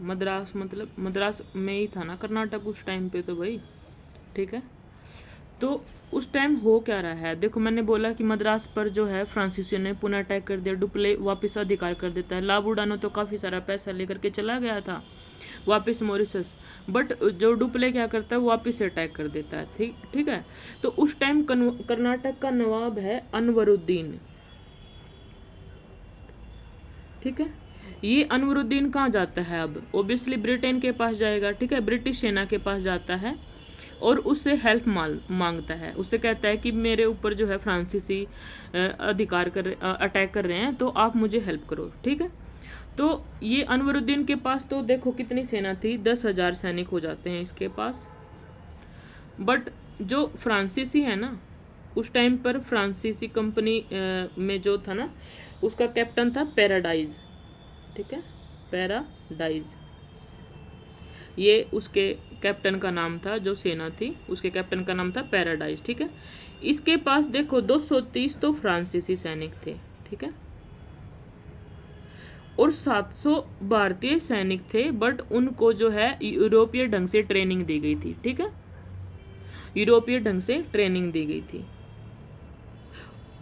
Speaker 1: मद्रास मतलब मद्रास में ही था ना कर्नाटक उस टाइम पे तो भाई, ठीक है। तो उस टाइम हो क्या रहा है, देखो मैंने बोला कि मद्रास पर जो है फ्रांसीसियों ने पुनः अटैक कर दिया, डुप्ले वापस अधिकार कर देता है। ला बुडानो तो काफ़ी सारा पैसा लेकर के चला गया था वापस मॉरिशस, बट जो डुप्ले क्या करता है, वापस से अटैक कर देता है, ठीक है। तो उस टाइम कर्नाटक का नवाब है अनवरुद्दीन, ठीक है। ये अनवरुद्दीन कहाँ जाता है, अब ओब्वियसली ब्रिटेन के पास जाएगा, ठीक है, ब्रिटिश सेना के पास जाता है और उससे हेल्प मांगता है, उससे कहता है कि मेरे ऊपर जो है फ्रांसीसी अटैक कर रहे हैं, तो आप मुझे हेल्प करो, ठीक है। तो ये अनवरुद्दीन के पास तो देखो कितनी सेना थी, 10,000 सैनिक हो जाते हैं इसके पास। बट जो फ्रांसीसी है ना, उस टाइम पर फ्रांसीसी कंपनी में जो था ना, उसका कैप्टन था पैराडाइज, ठीक है, पैराडाइज, ये उसके कैप्टन का नाम था, जो सेना थी उसके कैप्टन का नाम था पैराडाइज, ठीक है। इसके पास देखो 230 तो फ्रांसीसी सैनिक थे, ठीक है, और 700 भारतीय सैनिक थे, बट उनको जो है यूरोपीय ढंग से ट्रेनिंग दी गई थी, ठीक है, यूरोपीय ढंग से ट्रेनिंग दी गई थी।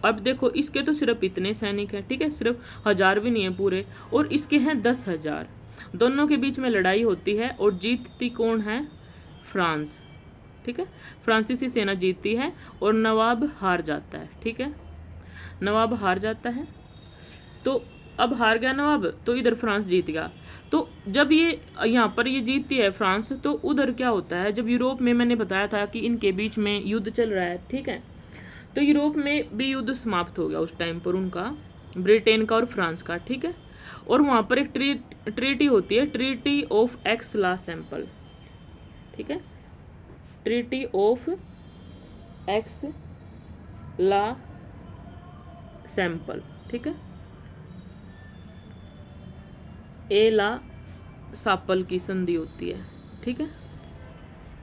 Speaker 1: अब देखो इसके तो सिर्फ इतने सैनिक हैं, ठीक है, सिर्फ 1000 भी नहीं है पूरे, और इसके हैं 10,000। दोनों के बीच में लड़ाई होती है और जीतती कौन है, फ्रांस, ठीक है, फ्रांसीसी सेना जीतती है और नवाब हार जाता है, ठीक है, नवाब हार जाता है। तो अब हार गया नवाब, तो इधर फ्रांस जीत गया। तो जब ये यहाँ पर ये जीतती है फ्रांस, तो उधर क्या होता है, जब यूरोप में मैंने बताया था कि इनके बीच में युद्ध चल रहा है, ठीक है, तो यूरोप में भी युद्ध समाप्त हो गया उस टाइम पर उनका, ब्रिटेन का और फ्रांस का, ठीक है। और वहाँ पर एक ट्रीटी होती है, treaty of Aix la Chapelle, ठीक है, treaty of Aix la Chapelle, ठीक है, ए ला सापल की संधि होती है, ठीक है,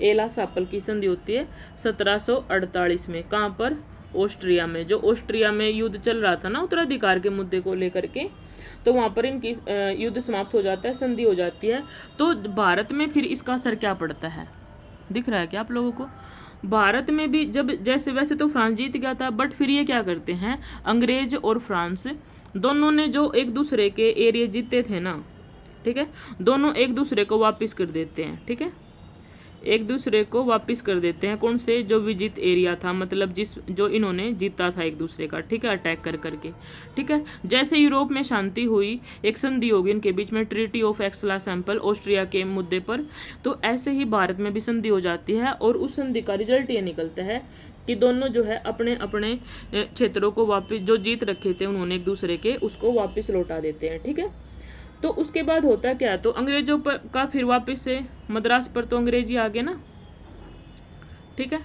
Speaker 1: ए ला सापल की संधि होती है 1748 में, कहाँ पर, ऑस्ट्रिया में। जो ऑस्ट्रिया में युद्ध चल रहा था ना उत्तराधिकार के मुद्दे को लेकर के, तो वहाँ पर इनकी युद्ध समाप्त हो जाता है, संधि हो जाती है। तो भारत में फिर इसका असर क्या पड़ता है, दिख रहा है क्या आप लोगों को, भारत में भी जब जैसे वैसे तो फ्रांस जीत गया था, बट फिर ये क्या करते हैं, अंग्रेज और फ्रांस दोनों ने जो एक दूसरे के एरिया जीते थे ना, ठीक है, दोनों एक दूसरे को वापस कर देते हैं, ठीक है, एक दूसरे को वापस कर देते हैं, कौन से, जो विजित एरिया था, मतलब जो इन्होंने जीता था एक दूसरे का, ठीक है, अटैक कर करके, ठीक है। जैसे यूरोप में शांति हुई, एक संधि होगी इनके बीच में, treaty of Aix la Chapelle Austria के मुद्दे पर, तो ऐसे ही भारत में भी संधि हो जाती है, और उस संधि का रिजल्ट ये निकलता है कि दोनों जो है अपने अपने क्षेत्रों को वापस, जो जीत रखे थे उन्होंने एक दूसरे के, उसको वापस लौटा देते हैं, ठीक है। तो उसके बाद होता क्या, तो अंग्रेजों पर का फिर वापस से मद्रास पर तो अंग्रेजी आ गए ना, ठीक है।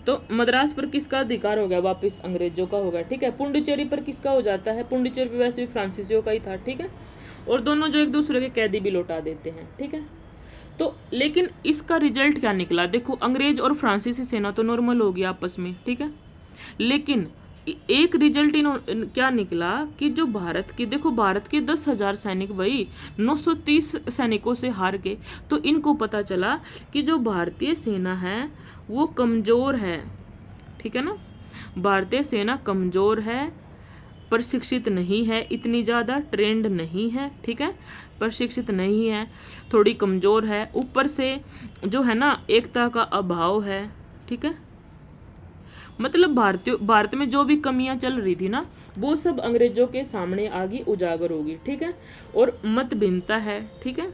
Speaker 1: तो मद्रास पर किसका अधिकार हो गया, वापस अंग्रेजों का हो गया, ठीक है। पुंडुचेरी पर किसका हो जाता है, पुंडुचेरी पर वैसे भी फ्रांसीसियों का ही था, ठीक है, और दोनों जो एक दूसरे के कैदी भी लौटा देते हैं, ठीक है। तो लेकिन इसका रिजल्ट क्या निकला, देखो अंग्रेज और फ्रांसीसी सेना तो नॉर्मल हो गई आपस में, ठीक है, लेकिन एक रिजल्ट क्या निकला कि जो भारत के, देखो भारत के 10,000 सैनिक भाई 930 सैनिकों से हार गए। तो इनको पता चला कि जो भारतीय सेना है वो कमज़ोर है, ठीक है ना, भारतीय सेना कमज़ोर है, प्रशिक्षित नहीं है, इतनी ज़्यादा ट्रेंड नहीं है, ठीक है, प्रशिक्षित नहीं है, थोड़ी कमज़ोर है, ऊपर से जो है ना एकता का अभाव है, ठीक है। मतलब भारत में जो भी कमियां चल रही थी ना, वो सब अंग्रेजों के सामने आगे उजागर होगी, ठीक है, और मत भिन्नता है, ठीक है,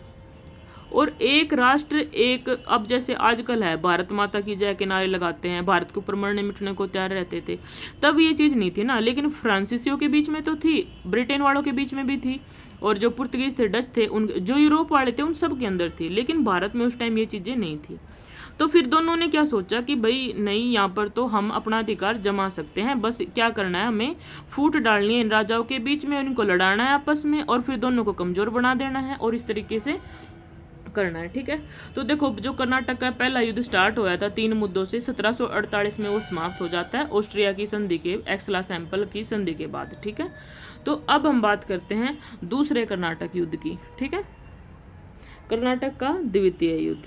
Speaker 1: और एक राष्ट्र एक, अब जैसे आजकल है भारत माता की जय के नारे लगाते हैं, भारत के ऊपर मरने मिटने को तैयार रहते थे, तब ये चीज़ नहीं थी ना। लेकिन फ्रांसीसियों के बीच में तो थी, ब्रिटेन वालों के बीच में भी थी, और जो पुर्तगीज थे, डच थे, उन जो यूरोप वाले थे उन सब के अंदर थी। लेकिन भारत में उस टाइम ये चीज़ें नहीं थी। तो फिर दोनों ने क्या सोचा कि भाई नहीं, यहाँ पर तो हम अपना अधिकार जमा सकते हैं, बस क्या करना है, हमें फूट डालनी है इन राजाओं के बीच में, उनको लड़ाना है आपस में, और फिर दोनों को कमजोर बना देना है, और इस तरीके से करना है। ठीक है, तो देखो जो कर्नाटक का पहला युद्ध स्टार्ट हुआ था 3 मुद्दों से, 1748 में वो समाप्त हो जाता है ऑस्ट्रिया की संधि के, एक्सला सैंपल की संधि के बाद। ठीक है, तो अब हम बात करते हैं दूसरे कर्नाटक युद्ध की। ठीक है, कर्नाटक का द्वितीय युद्ध,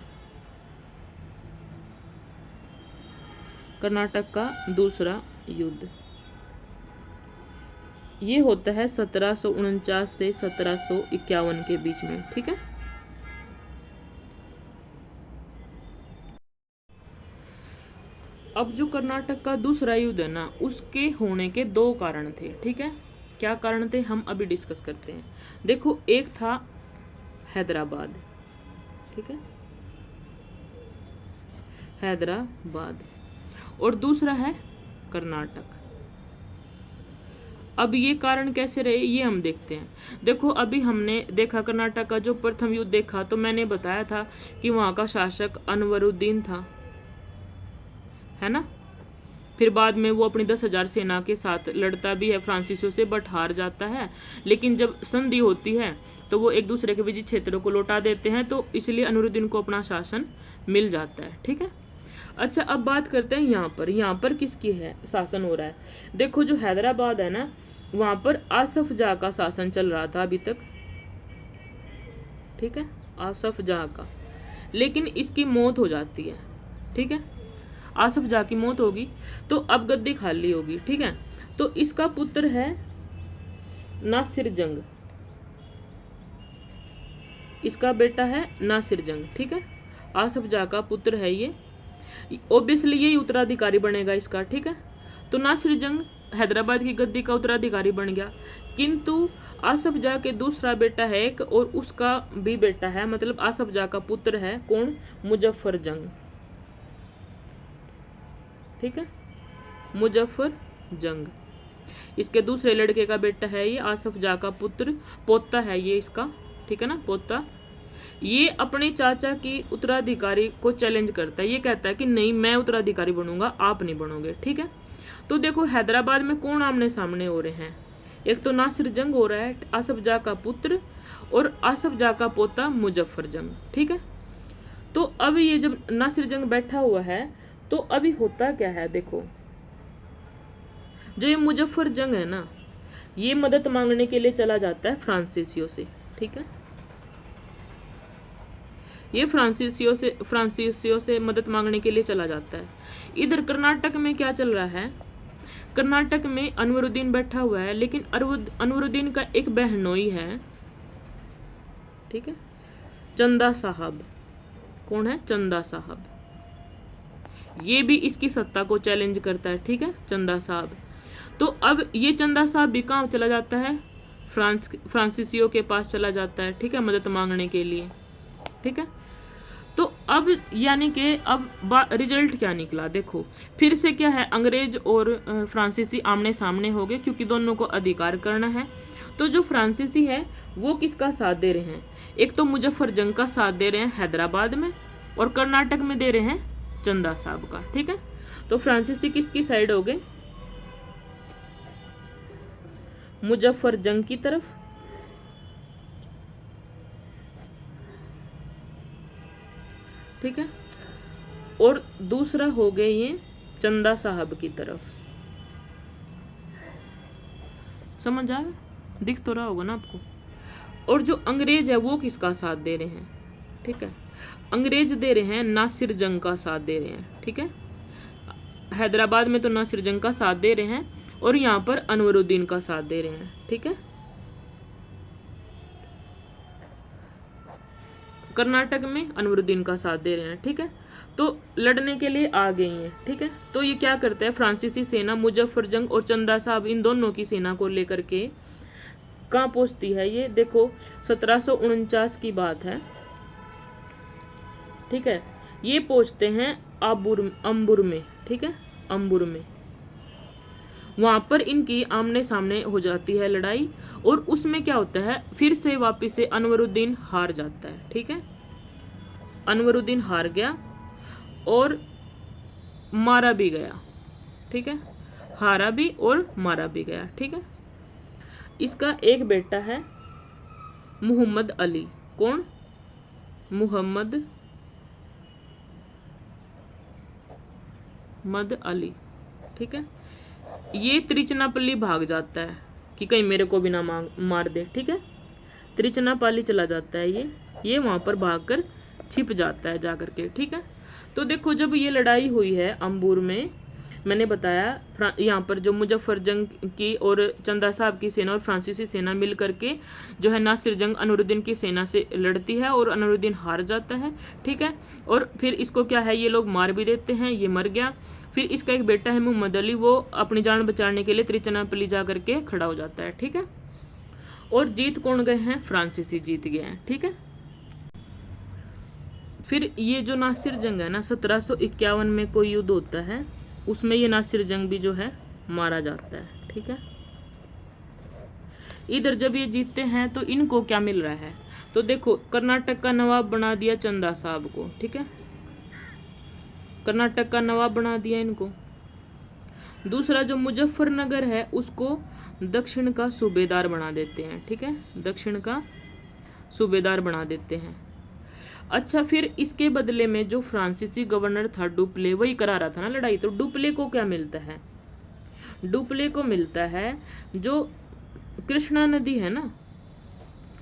Speaker 1: कर्नाटक का दूसरा युद्ध, ये होता है 1749 से 1751 के बीच में। ठीक है, अब जो कर्नाटक का दूसरा युद्ध है ना, उसके होने के 2 कारण थे। ठीक है, क्या कारण थे हम अभी डिस्कस करते हैं। देखो, एक था हैदराबाद, ठीक है, हैदराबाद, और दूसरा है कर्नाटक। अब ये कारण कैसे रहे ये हम देखते हैं। देखो, अभी हमने देखा कर्नाटक का जो प्रथम युद्ध देखा, तो मैंने बताया था कि वहाँ का शासक अनवरुद्दीन था, है ना। फिर बाद में वो अपनी 10,000 सेना के साथ लड़ता भी है फ्रांसीसियों से, बट हार जाता है। लेकिन जब संधि होती है तो वो एक दूसरे के विजित क्षेत्रों को लौटा देते हैं, तो इसलिए अनवरुद्दीन को अपना शासन मिल जाता है। ठीक है, अच्छा अब बात करते हैं यहाँ पर किसकी है शासन हो रहा है। देखो, जो हैदराबाद है ना, वहाँ पर आसफ जाह का शासन चल रहा था अभी तक। ठीक है, आसफ जाह का, लेकिन इसकी मौत हो जाती है। ठीक है, आसफ जाह की मौत होगी तो अब गद्दी खाली होगी। ठीक है, तो इसका पुत्र है नासिर जंग, इसका बेटा है नासिर जंग। ठीक है, आसफ जाह का पुत्र है ये, ऑब्वियसली यही उत्तराधिकारी बनेगा इसका। ठीक है, तो नासिर जंग हैदराबाद की गद्दी का उत्तराधिकारी बन गया, किंतु आसफ जाह के दूसरा बेटा है एक, और उसका भी बेटा है, मतलब आसफ जाह का पुत्र है कौन, मुजफ्फर जंग। ठीक है, मुजफ्फर जंग, इसके दूसरे लड़के का बेटा है ये, आसफ जाह का पुत्र, पोता है ये इसका। ठीक है ना, पोता। ये अपने चाचा की उत्तराधिकारी को चैलेंज करता है, ये कहता है कि नहीं, मैं उत्तराधिकारी बनूंगा, आप नहीं बनोगे। ठीक है, तो देखो हैदराबाद में कौन आमने सामने हो रहे हैं, एक तो नासिर जंग हो रहा है, आसफ जाह का पुत्र, और आसफ जाह का पोता मुजफ्फर जंग। ठीक है, तो अब ये जब नासिर जंग बैठा हुआ है, तो अभी होता क्या है, देखो जो ये मुजफ्फर जंग है ना, ये मदद मांगने के लिए चला जाता है फ्रांसीसियों से। ठीक है, ये फ्रांसीसियों से मदद मांगने के लिए चला जाता है। इधर कर्नाटक में क्या चल रहा है, कर्नाटक में अनवरुद्दीन बैठा हुआ है, लेकिन अनवरुद्दीन का एक बहनोई है। ठीक है, चंदा साहब। कौन है, चंदा साहब, ये भी इसकी सत्ता को चैलेंज करता है। ठीक है, चंदा साहब। तो अब ये चंदा साहब भी कहाँ चला जाता है, फ्रांसीसियों के पास चला जाता है। ठीक है, मदद मांगने के लिए। ठीक है, तो अब यानी कि अब रिजल्ट क्या निकला, देखो फिर से क्या है, अंग्रेज और फ्रांसीसी आमने सामने हो गए, क्योंकि दोनों को अधिकार करना है। तो जो फ्रांसीसी है वो किसका साथ दे रहे हैं, एक तो मुजफ्फर जंग का साथ दे रहे हैं हैदराबाद में, और कर्नाटक में दे रहे हैं चंदा साहब का। ठीक है, तो फ्रांसीसी किसकी साइड हो गए, मुजफ्फर जंग की तरफ। ठीक है, और दूसरा हो गए ये चंदा साहब की तरफ। समझ आया, दिख तो रहा होगा ना आपको। और जो अंग्रेज है वो किसका साथ दे रहे हैं, ठीक है, अंग्रेज दे रहे हैं नासिर जंग का साथ दे रहे हैं। ठीक है, हैदराबाद में तो नासिर जंग का साथ दे रहे हैं, और यहाँ पर अनवरुद्दीन का साथ दे रहे हैं। ठीक है, कर्नाटक में अनवरुद्दीन का साथ दे रहे हैं। ठीक है, तो लड़ने के लिए आ गई हैं। ठीक है, तो ये क्या करता है, फ्रांसीसी सेना मुजफ्फर जंग और चंदा साहब इन दोनों की सेना को लेकर के कहाँ पहुँचती है, ये देखो 1749 की बात है। ठीक है। ये पहुंचते हैं अंबुर में, ठीक है, अंबुर में। वहां पर इनकी आमने सामने हो जाती है लड़ाई, और उसमें क्या होता है, फिर से वापिस से अनवरुद्दीन हार जाता है, ठीक है। अनवरुद्दीन हार गया और मारा भी गया, ठीक है, हारा भी और मारा भी गया, ठीक है। इसका एक बेटा है मोहम्मद अली। कौन? मोहम्मद अली, ठीक है। ये त्रिचनापल्ली भाग जाता है कि कहीं मेरे को भी ना मार दे, ठीक है। त्रिचनापल्ली चला जाता है ये वहां पर भागकर छिप जाता है जाकर के, ठीक है। तो देखो जब ये लड़ाई हुई है अंबुर में, मैंने बताया यहाँ पर जो मुजफ्फर जंग की और चंदा साहब की सेना और फ्रांसीसी सेना मिल करके जो है नासिर जंग अनवरुद्दीन की सेना से लड़ती है और अनवरुद्दीन हार जाता है, ठीक है। और फिर इसको क्या है, ये लोग मार भी देते हैं, ये मर गया। फिर इसका एक बेटा है मोहम्मद अली, वो अपनी जान बचाने के लिए त्रिचनापल्ली जा करके खड़ा हो जाता है, ठीक है। और जीत कौन गए हैं? फ्रांसीसी जीत गए हैं, ठीक है। फिर ये जो नासिर जंग है ना, 1751 में कोई युद्ध होता है, उसमें ये नासिर जंग भी जो है मारा जाता है, ठीक है। इधर जब ये जीतते हैं तो इनको क्या मिल रहा है, तो देखो कर्नाटक का नवाब बना दिया चंदा साहब को, ठीक है, कर्नाटक का नवाब बना दिया इनको। दूसरा जो मुजफ्फरनगर है उसको दक्षिण का सूबेदार बना देते हैं, ठीक है, दक्षिण का सूबेदार बना देते हैं। अच्छा, फिर इसके बदले में जो फ्रांसीसी गवर्नर था डुप्ले, वही करा रहा था ना लड़ाई, तो डुप्ले को क्या मिलता है? डुप्ले को मिलता है जो कृष्णा नदी है ना,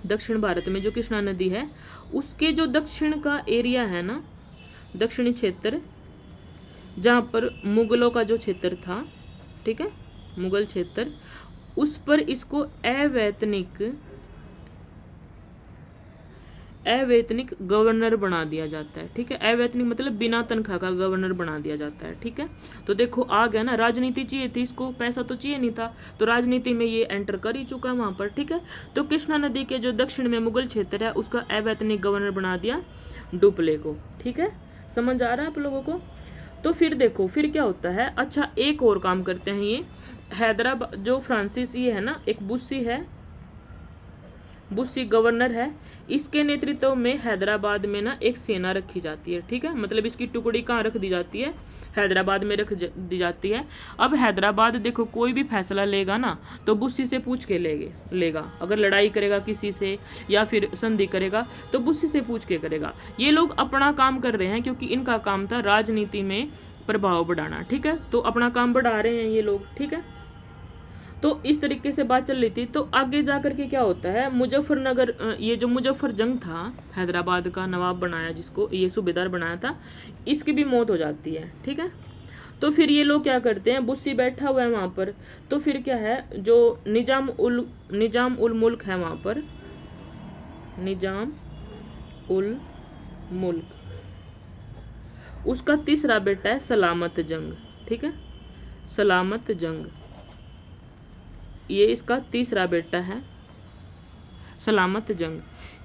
Speaker 1: दक्षिण भारत में जो कृष्णा नदी है उसके जो दक्षिण का एरिया है ना, दक्षिणी क्षेत्र, जहाँ पर मुगलों का जो क्षेत्र था, ठीक है, मुगल क्षेत्र, उस पर इसको अवैतनिक गवर्नर बना दिया जाता है, ठीक है। अवैतनिक मतलब बिना तनख्वाह का गवर्नर बना दिया जाता है, ठीक है। तो देखो आ गया ना, राजनीति चाहिए थी इसको, पैसा तो चाहिए नहीं था, तो राजनीति में ये एंटर कर ही चुका है वहां पर, ठीक है। तो कृष्णा नदी के जो दक्षिण में मुगल क्षेत्र है उसका अवैतनिक गवर्नर बना दिया डुप्ले को, ठीक है। समझ आ रहा है आप लोगों को? तो फिर देखो फिर क्या होता है। अच्छा, एक और काम करते हैं, ये हैदराबाद जो फ्रांसीसी है ना, एक बुस्सी गवर्नर है, इसके नेतृत्व में हैदराबाद में ना एक सेना रखी जाती है, ठीक है। मतलब इसकी टुकड़ी कहाँ रख दी जाती है? हैदराबाद में रख दी जाती है। अब हैदराबाद देखो कोई भी फैसला लेगा ना तो बुस्सी से पूछ के लेगा। अगर लड़ाई करेगा किसी से या फिर संधि करेगा तो बुस्सी से पूछ के करेगा। ये लोग अपना काम कर रहे हैं क्योंकि इनका काम था राजनीति में प्रभाव बढ़ाना, ठीक है। तो अपना काम बढ़ा रहे हैं ये लोग, ठीक है। तो इस तरीके से बात चल रही थी। तो आगे जा करके क्या होता है, मुजफ्फरनगर, ये जो मुजफ्फर जंग था, हैदराबाद का नवाब बनाया जिसको, ये सूबेदार बनाया था, इसकी भी मौत हो जाती है, ठीक है। तो फिर ये लोग क्या करते हैं, बुस्सी बैठा हुआ है वहाँ पर, तो फिर क्या है, जो निजाम उल मुल्क है वहाँ पर, निजाम उल मुल्क, उसका तीसरा बेटा है सलामत जंग, ठीक है, सलामत जंग, ये इसका तीसरा बेटा है सलामत जंग।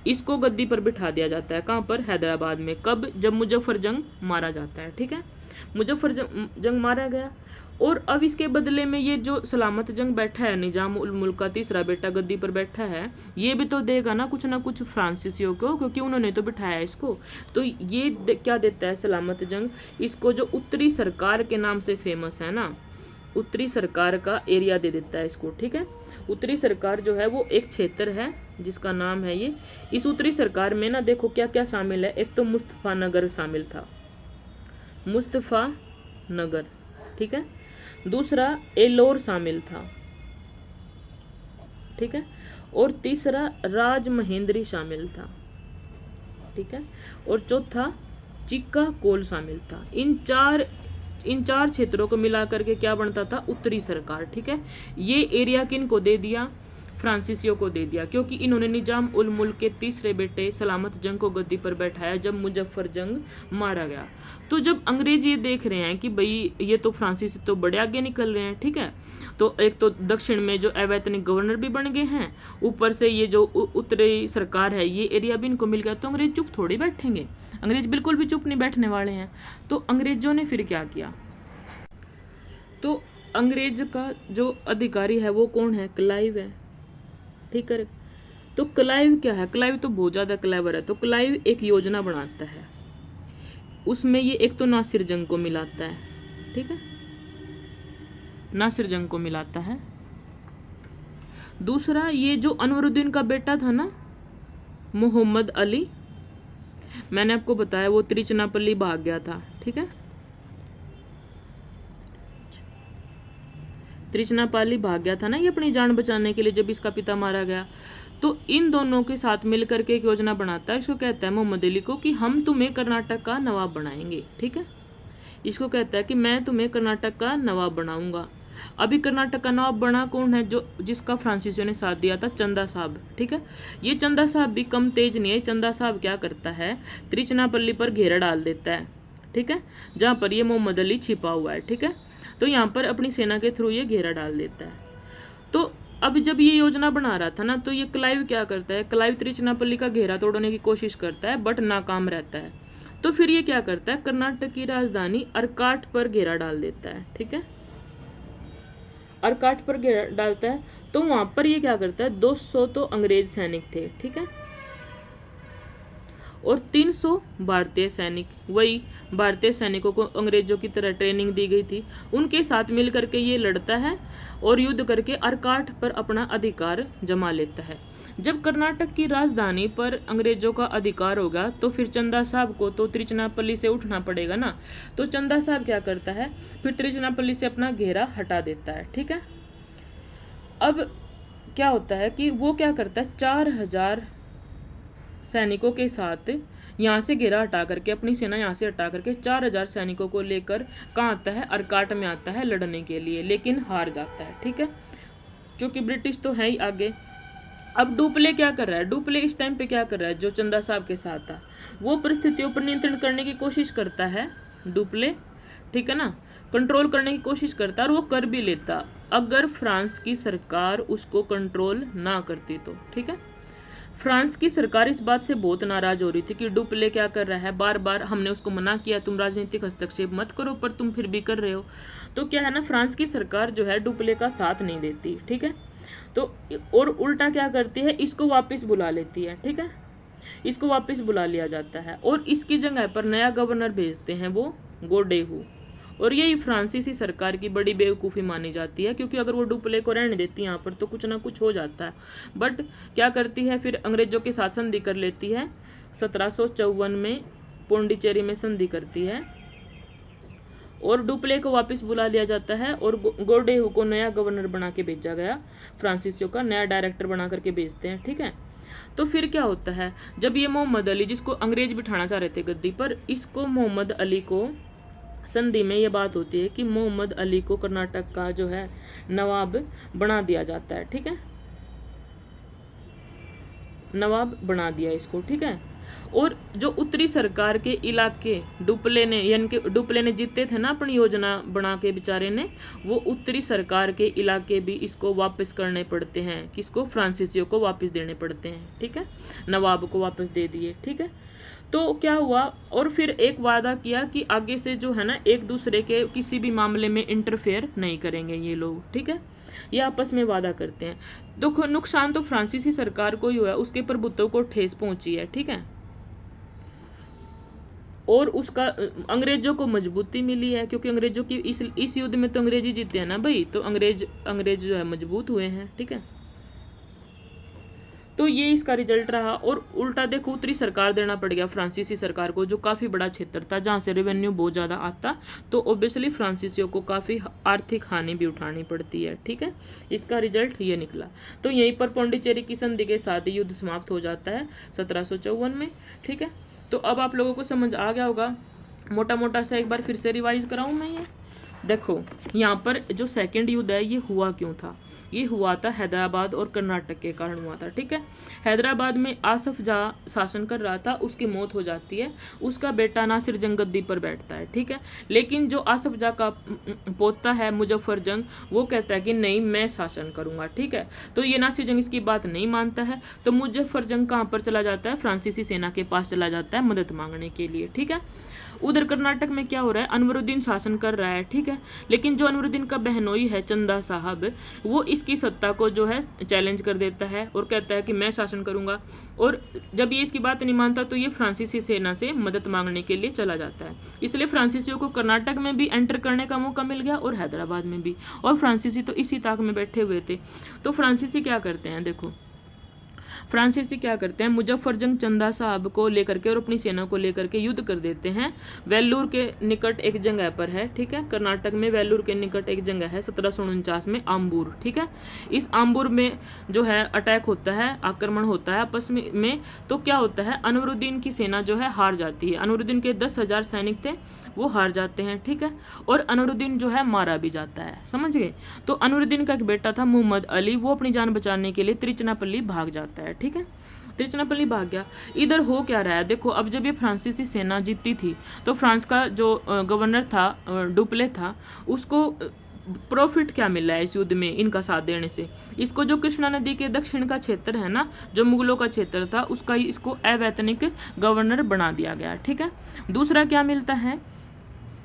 Speaker 1: इसको गद्दी पर बिठा दिया जाता है, कहाँ पर? हैदराबाद में। कब? जब मुजफ्फर जंग मारा जाता है, ठीक है। मुजफ्फर जंग मारा गया और अब इसके बदले में ये जो सलामत जंग बैठा है, निजाम उल मुल्क का तीसरा बेटा गद्दी पर बैठा है, ये भी तो देगा ना कुछ फ्रांसीसियों को, क्योंकि उन्होंने तो बिठाया इसको। तो ये क्या देता है सलामत जंग, इसको जो उत्तरी सरकार के नाम से फेमस है ना, उत्तरी सरकार का एरिया दे देता है इसको, ठीक है। उत्तरी सरकार जो है वो एक क्षेत्र है जिसका नाम है ये। इस उत्तरी सरकार में ना देखो क्या क्या शामिल है। एक तो मुस्तफा नगर शामिल था, मुस्तफा नगर, ठीक है। दूसरा एलोर शामिल था, ठीक है। और तीसरा राजमहेंद्री शामिल था, ठीक है। और चौथा चिक्का कोल शामिल था। इन चार क्षेत्रों को मिला करके क्या बनता था? उत्तरी सरकार, ठीक है। ये एरिया किन को दे दिया? फ्रांसीसियों को दे दिया, क्योंकि इन्होंने निजाम उल मुल्क के तीसरे बेटे सलामत जंग को गद्दी पर बैठाया जब मुजफ्फर जंग मारा गया। तो जब अंग्रेज ये देख रहे हैं कि भाई ये तो फ्रांसीसी तो बड़े आगे निकल रहे हैं, ठीक है, तो एक तो दक्षिण में जो अवैतनिक गवर्नर भी बन गए हैं, ऊपर से ये जो उत्तरी सरकार है ये एरिया भी इनको मिल गया। तो अंग्रेज चुप थोड़ी बैठेंगे, अंग्रेज बिल्कुल भी चुप नहीं बैठने वाले हैं। तो अंग्रेजों ने फिर क्या किया, तो अंग्रेज का जो अधिकारी है वो कौन है, क्लाइव है, ठीक है। तो क्लाइव क्या है, क्लाइव तो बहुत ज़्यादा क्लेवर है। तो क्लाइव एक योजना बनाता है, उसमें ये एक तो नासिर जंग को मिलाता है, ठीक है, नासिर जंग को मिलाता है। दूसरा ये जो अनवरुद्दीन का बेटा था ना मोहम्मद अली, मैंने आपको बताया वो त्रिचनापल्ली भाग गया था, ठीक है, त्रिचनापल्ली भाग गया था ना ये अपनी जान बचाने के लिए जब इसका पिता मारा गया। तो इन दोनों के साथ मिलकर के एक योजना बनाता है, इसको कहता है मोहम्मद अली को कि हम तुम्हें कर्नाटक का नवाब बनाएंगे, ठीक है। इसको कहता है कि मैं तुम्हें कर्नाटक का नवाब बनाऊंगा। अभी कर्नाटक का नवाब बना कौन है, जो जिसका फ्रांसीसियों ने साथ दिया था, चंदा साहब, ठीक है। ये चंदा साहब भी कम तेज नहीं है। चंदा साहब क्या करता है, त्रिचनापल्ली पर घेरा डाल देता है, ठीक है, जहाँ पर ये मोहम्मद अली छिपा हुआ है, ठीक है। तो यहाँ पर अपनी सेना के थ्रू ये घेरा डाल देता है। तो अब जब ये योजना बना रहा था ना, तो ये क्लाइव क्या करता है, क्लाइव त्रिचनापल्ली का घेरा तोड़ने की कोशिश करता है बट नाकाम रहता है। तो फिर ये क्या करता है, कर्नाटक की राजधानी अर्काट पर घेरा डाल देता है, ठीक है, अर्काट पर घेरा डालता है। तो वहां पर ये क्या करता है, 200 तो अंग्रेज सैनिक थे, ठीक है, और 300 भारतीय सैनिक, वही भारतीय सैनिकों को अंग्रेजों की तरह ट्रेनिंग दी गई थी, उनके साथ मिल करके ये लड़ता है और युद्ध करके अर्काट पर अपना अधिकार जमा लेता है। जब कर्नाटक की राजधानी पर अंग्रेजों का अधिकार होगा तो फिर चंदा साहब को तो त्रिचनापल्ली से उठना पड़ेगा ना। तो चंदा साहब क्या करता है, फिर त्रिचनापल्ली से अपना घेरा हटा देता है, ठीक है। अब क्या होता है कि वो क्या करता है, 4000 सैनिकों के साथ यहाँ से घेरा हटा करके, अपनी सेना यहाँ से हटा करके 4000 सैनिकों को लेकर कहाँ आता है, अर्काट में आता है लड़ने के लिए, लेकिन हार जाता है, ठीक है, क्योंकि ब्रिटिश तो है ही आगे। अब डुप्ले क्या कर रहा है, डुप्ले इस टाइम पे क्या कर रहा है, जो चंदा साहब के साथ था वो परिस्थितियों पर नियंत्रण करने की कोशिश करता है डुप्ले, ठीक है ना, कंट्रोल करने की कोशिश करता है और वो कर भी लेता, अगर फ्रांस की सरकार उसको कंट्रोल ना करती तो, ठीक है। फ्रांस की सरकार इस बात से बहुत नाराज हो रही थी कि डुप्ले क्या कर रहा है, बार बार हमने उसको मना किया तुम राजनीतिक हस्तक्षेप मत करो, पर तुम फिर भी कर रहे हो। तो क्या है ना, फ्रांस की सरकार जो है डुप्ले का साथ नहीं देती, ठीक है। तो और उल्टा क्या करती है, इसको वापस बुला लेती है, ठीक है, इसको वापस बुला लिया जाता है और इसकी जगह पर नया गवर्नर भेजते हैं वो गोडेहू। और यही फ्रांसीसी सरकार की बड़ी बेवकूफ़ी मानी जाती है, क्योंकि अगर वो डुप्ले को रहने देती यहाँ पर तो कुछ ना कुछ हो जाता है। बट क्या करती है, फिर अंग्रेजों के साथ संधि कर लेती है, 1754 में पौंडीचेरी में संधि करती है और डुप्ले को वापस बुला लिया जाता है और गोडेहू को नया गवर्नर बना के भेजा गया, फ्रांसीसियों का नया डायरेक्टर बना करके भेजते हैं, ठीक है। तो फिर क्या होता है, जब ये मोहम्मद अली, जिसको अंग्रेज बिठाना चाह रहे थे गद्दी पर, इसको मोहम्मद अली को संधि में ये बात होती है कि मोहम्मद अली को कर्नाटक का जो है नवाब बना दिया जाता है, ठीक है, नवाब बना दिया इसको, ठीक है। और जो उत्तरी सरकार के इलाके डुप्ले ने, यानी कि डुप्ले ने जीते थे ना अपनी योजना बना के बेचारे ने, वो उत्तरी सरकार के इलाके भी इसको वापस करने पड़ते हैं, किसको, फ्रांसीसियों को वापस देने पड़ते हैं, ठीक है, नवाब को वापस दे दिए, ठीक है। तो क्या हुआ, और फिर एक वादा किया कि आगे से जो है ना एक दूसरे के किसी भी मामले में इंटरफेयर नहीं करेंगे ये लोग, ठीक है, ये आपस में वादा करते हैं। तो नुकसान तो फ्रांसीसी सरकार को ही हुआ, उसके प्रभुत्व को ठेस पहुंची है, ठीक है, और उसका अंग्रेजों को मजबूती मिली है, क्योंकि अंग्रेजों की इस युद्ध में तो अंग्रेज ही जीते हैं ना भाई, तो अंग्रेज जो है मजबूत हुए हैं, ठीक है। तो ये इसका रिजल्ट रहा। और उल्टा देखो उत्तरी सरकार देना पड़ गया फ्रांसीसी सरकार को, जो काफ़ी बड़ा क्षेत्र था जहाँ से रेवेन्यू बहुत ज़्यादा आता, तो ऑब्वियसली फ्रांसीसियों को काफ़ी आर्थिक हानि भी उठानी पड़ती है, ठीक है। इसका रिजल्ट ये निकला। तो यहीं पर पौंडीचेरी की संधि के साथ युद्ध समाप्त हो जाता है 1754 में, ठीक है। तो अब आप लोगों को समझ आ गया होगा, मोटा मोटा सा एक बार फिर से रिवाइज कराऊँ मैं ये। देखो यहाँ पर जो सेकेंड युद्ध है ये हुआ क्यों था, ये हुआ था हैदराबाद और कर्नाटक के कारण हुआ था। ठीक है, हैदराबाद में आसफ जहाँ शासन कर रहा था उसकी मौत हो जाती है, उसका बेटा नासिर जंग गद्दी पर बैठता है। ठीक है, लेकिन जो आसफ जहाँ का पोता है मुजफ्फर जंग, वो कहता है कि नहीं मैं शासन करूंगा। ठीक है, तो ये नासिर जंग इसकी बात नहीं मानता है, तो मुजफ्फर जंग कहाँ पर चला जाता है, फ्रांसीसी सेना के पास चला जाता है मदद मांगने के लिए। ठीक है, उधर कर्नाटक में क्या हो रहा है, अनवरुद्दीन शासन कर रहा है। ठीक है, लेकिन जो अनवरुद्दीन का बहनोई है चंदा साहब, वो इसकी सत्ता को जो है चैलेंज कर देता है और कहता है कि मैं शासन करूंगा। और जब ये इसकी बात नहीं मानता तो ये फ्रांसीसी सेना से मदद मांगने के लिए चला जाता है। इसलिए फ्रांसीसियों को कर्नाटक में भी एंटर करने का मौका मिल गया और हैदराबाद में भी, और फ्रांसीसी तो इसी ताक में बैठे हुए थे। तो फ्रांसीसी क्या करते हैं, देखो फ्रांसीसी क्या करते हैं, मुजफ्फर जंग चंदा साहब को लेकर के और अपनी सेना को लेकर के युद्ध कर देते हैं। वेल्लूर के निकट एक जगह पर है। ठीक है, कर्नाटक में वेल्लूर के निकट एक जगह है 1749 में आम्बूर। ठीक है, इस आम्बूर में जो है अटैक होता है, आक्रमण होता है आपस में। तो क्या होता है, अनवरुद्दीन की सेना जो है हार जाती है। अनवरुद्दीन के 10,000 सैनिक थे, वो हार जाते हैं। ठीक है, और अनवरुद्दीन जो है मारा भी जाता है, समझ गए। तो अनवरुद्दीन का एक बेटा था मोहम्मद अली, वो अपनी जान बचाने के लिए तिरुचिरापल्ली भाग जाता है। ठीक है, तिरुचिरापल्ली भाग गया। इधर हो क्या रहा है, देखो अब जब ये फ्रांसीसी सेना जीती थी तो फ्रांस का जो गवर्नर था डुप्ले था, उसको प्रॉफिट क्या मिला है इस युद्ध में इनका साथ देने से। इसको जो कृष्णा नदी के दक्षिण का क्षेत्र है ना, जो मुगलों का क्षेत्र था, उसका इसको अवैतनिक गवर्नर बना दिया गया। ठीक है, दूसरा क्या मिलता है,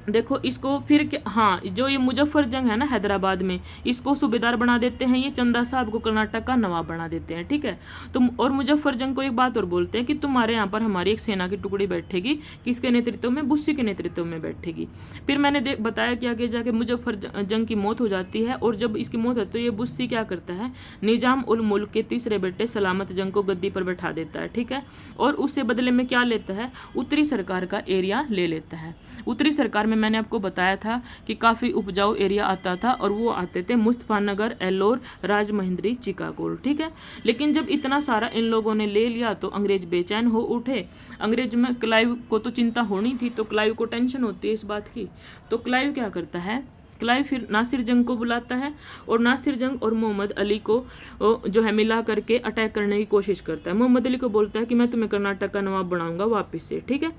Speaker 1: देखो इसको फिर क्या, हाँ जो ये मुजफ्फर जंग है ना हैदराबाद में, इसको सूबेदार बना देते हैं, ये चंदा साहब को कर्नाटक का नवाब बना देते हैं। ठीक है, तो और मुजफ्फर जंग को एक बात और बोलते हैं कि तुम्हारे यहाँ पर हमारी एक सेना की टुकड़ी बैठेगी, किसके नेतृत्व में, बुस्सी के नेतृत्व में बैठेगी। फिर मैंने बताया कि आगे जाके मुजफ्फर जंग की मौत हो जाती है, और जब इसकी मौत होती है तो ये बुस्सी क्या करता है, निजाम उल मुल्क के तीसरे बेटे सलामत जंग को गद्दी पर बैठा देता है। ठीक है, और उससे बदले में क्या लेता है, उत्तरी सरकार का एरिया ले लेता है। उत्तरी सरकार मैंने आपको बताया था कि काफ़ी उपजाऊ एरिया आता था, और वो आते थे मुस्तफानगर, एल्लोर, राजमहेंद्री, चिकागोल। ठीक है, लेकिन जब इतना सारा इन लोगों ने ले लिया तो अंग्रेज बेचैन हो उठे। अंग्रेज में क्लाइव को तो चिंता होनी थी, तो क्लाइव को टेंशन होती है इस बात की। तो क्लाइव क्या करता है, क्लाइव फिर नासिर जंग को बुलाता है, और नासिर जंग और मोहम्मद अली को जो है मिला करके अटैक करने की कोशिश करता है। मोहम्मद अली को बोलता है कि मैं तुम्हें कर्नाटक का नवाब बनाऊंगा वापस से। ठीक है,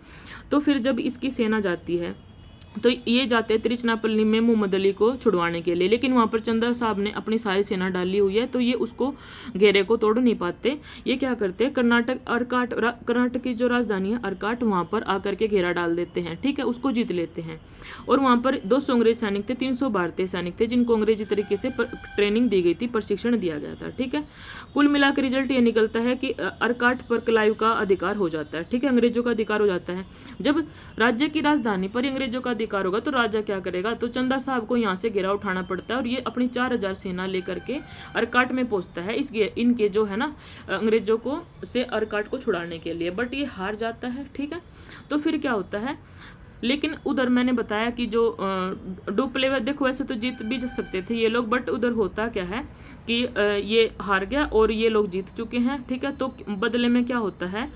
Speaker 1: तो फिर जब इसकी सेना जाती है तो ये जाते हैं तिरुचिरापल्ली में मोहम्मद अली को छुड़वाने के लिए, लेकिन वहाँ पर चंदा साहब ने अपनी सारी सेना डाली हुई है, तो ये उसको घेरे को तोड़ नहीं पाते। ये क्या करते हैं, कर्नाटक की जो राजधानी है अर्काट, वहाँ पर आकर के घेरा डाल देते हैं। ठीक है, उसको जीत लेते हैं, और वहाँ पर 200 अंग्रेज सैनिक थे, 300 भारतीय सैनिक थे, जिनको अंग्रेजी तरीके से ट्रेनिंग दी गई थी, प्रशिक्षण दिया गया था। ठीक है, कुल मिलाकर रिजल्ट ये निकलता है कि अर्काट पर क्लाइव का अधिकार हो जाता है। ठीक है, अंग्रेजों का अधिकार हो जाता है। जब राज्य की राजधानी पर अंग्रेजों का अधिकार होगा तो राजा क्या करेगा, तो चंदा साहब को यहाँ से घेरा उठाना पड़ता है, और ये अपनी 4000 सेना लेकर के अर्काट में पहुंचता है इनके जो है ना अंग्रेजों को से अर्काट को छुड़ाने के लिए, बट ये हार जाता है। ठीक है, तो फिर क्या होता है, लेकिन उधर मैंने बताया कि जो डुप्ले, देखो वैसे तो जीत भी सकते थे ये लोग, बट उधर होता क्या है कि ये हार गया और ये लोग जीत चुके हैं। ठीक है, तो बदले में क्या होता है,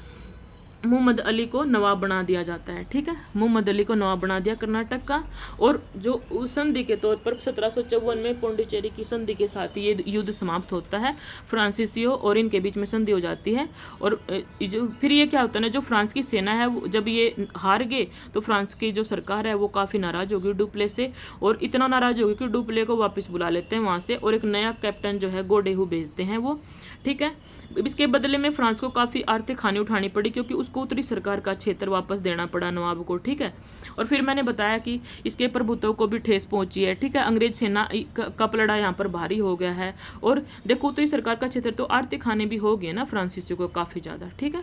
Speaker 1: मोहम्मद अली को नवाब बना दिया जाता है। ठीक है, मोहम्मद अली को नवाब बना दिया कर्नाटक का, और जो संधि के तौर पर 1754 में पौंडीचेरी की संधि के साथ ये युद्ध समाप्त होता है, फ्रांसीसियों और इनके बीच में संधि हो जाती है। और जो फिर ये क्या होता है ना, जो फ्रांस की सेना है जब ये हार गए तो फ्रांस की जो सरकार है वो काफ़ी नाराज़ होगी डुप्ले से, और इतना नाराज़ होगी कि डुप्ले को वापस बुला लेते हैं वहाँ से, और एक नया कैप्टन जो है गोडेहू भेजते हैं वो। ठीक है, इसके बदले में फ्रांस को काफ़ी आर्थिक हानि उठानी पड़ी, क्योंकि उसको उत्तरी सरकार का क्षेत्र वापस देना पड़ा नवाब को। ठीक है, और फिर मैंने बताया कि इसके प्रभुत्व को भी ठेस पहुंची है। ठीक है, अंग्रेज सेना का पलड़ा यहाँ पर भारी हो गया है, और देखो उत्तरी सरकार का क्षेत्र, तो आर्थिक हानि भी हो गई ना फ्रांसीसियों को काफ़ी ज़्यादा। ठीक है,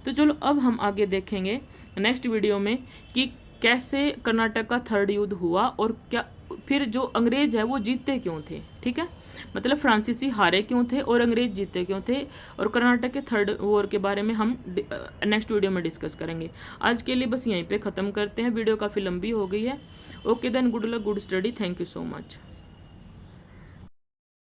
Speaker 1: तो चलो अब हम आगे देखेंगे नेक्स्ट वीडियो में कि कैसे कर्नाटक का थर्ड युद्ध हुआ, और क्या फिर जो अंग्रेज है वो जीतते क्यों थे। ठीक है, मतलब फ्रांसीसी हारे क्यों थे और अंग्रेज जीते क्यों थे, और कर्नाटक के थर्ड वॉर के बारे में हम नेक्स्ट वीडियो में डिस्कस करेंगे। आज के लिए बस यहीं पे ख़त्म करते हैं, वीडियो काफ़ी लंबी हो गई है। Okay then, good luck, good study, thank you so much.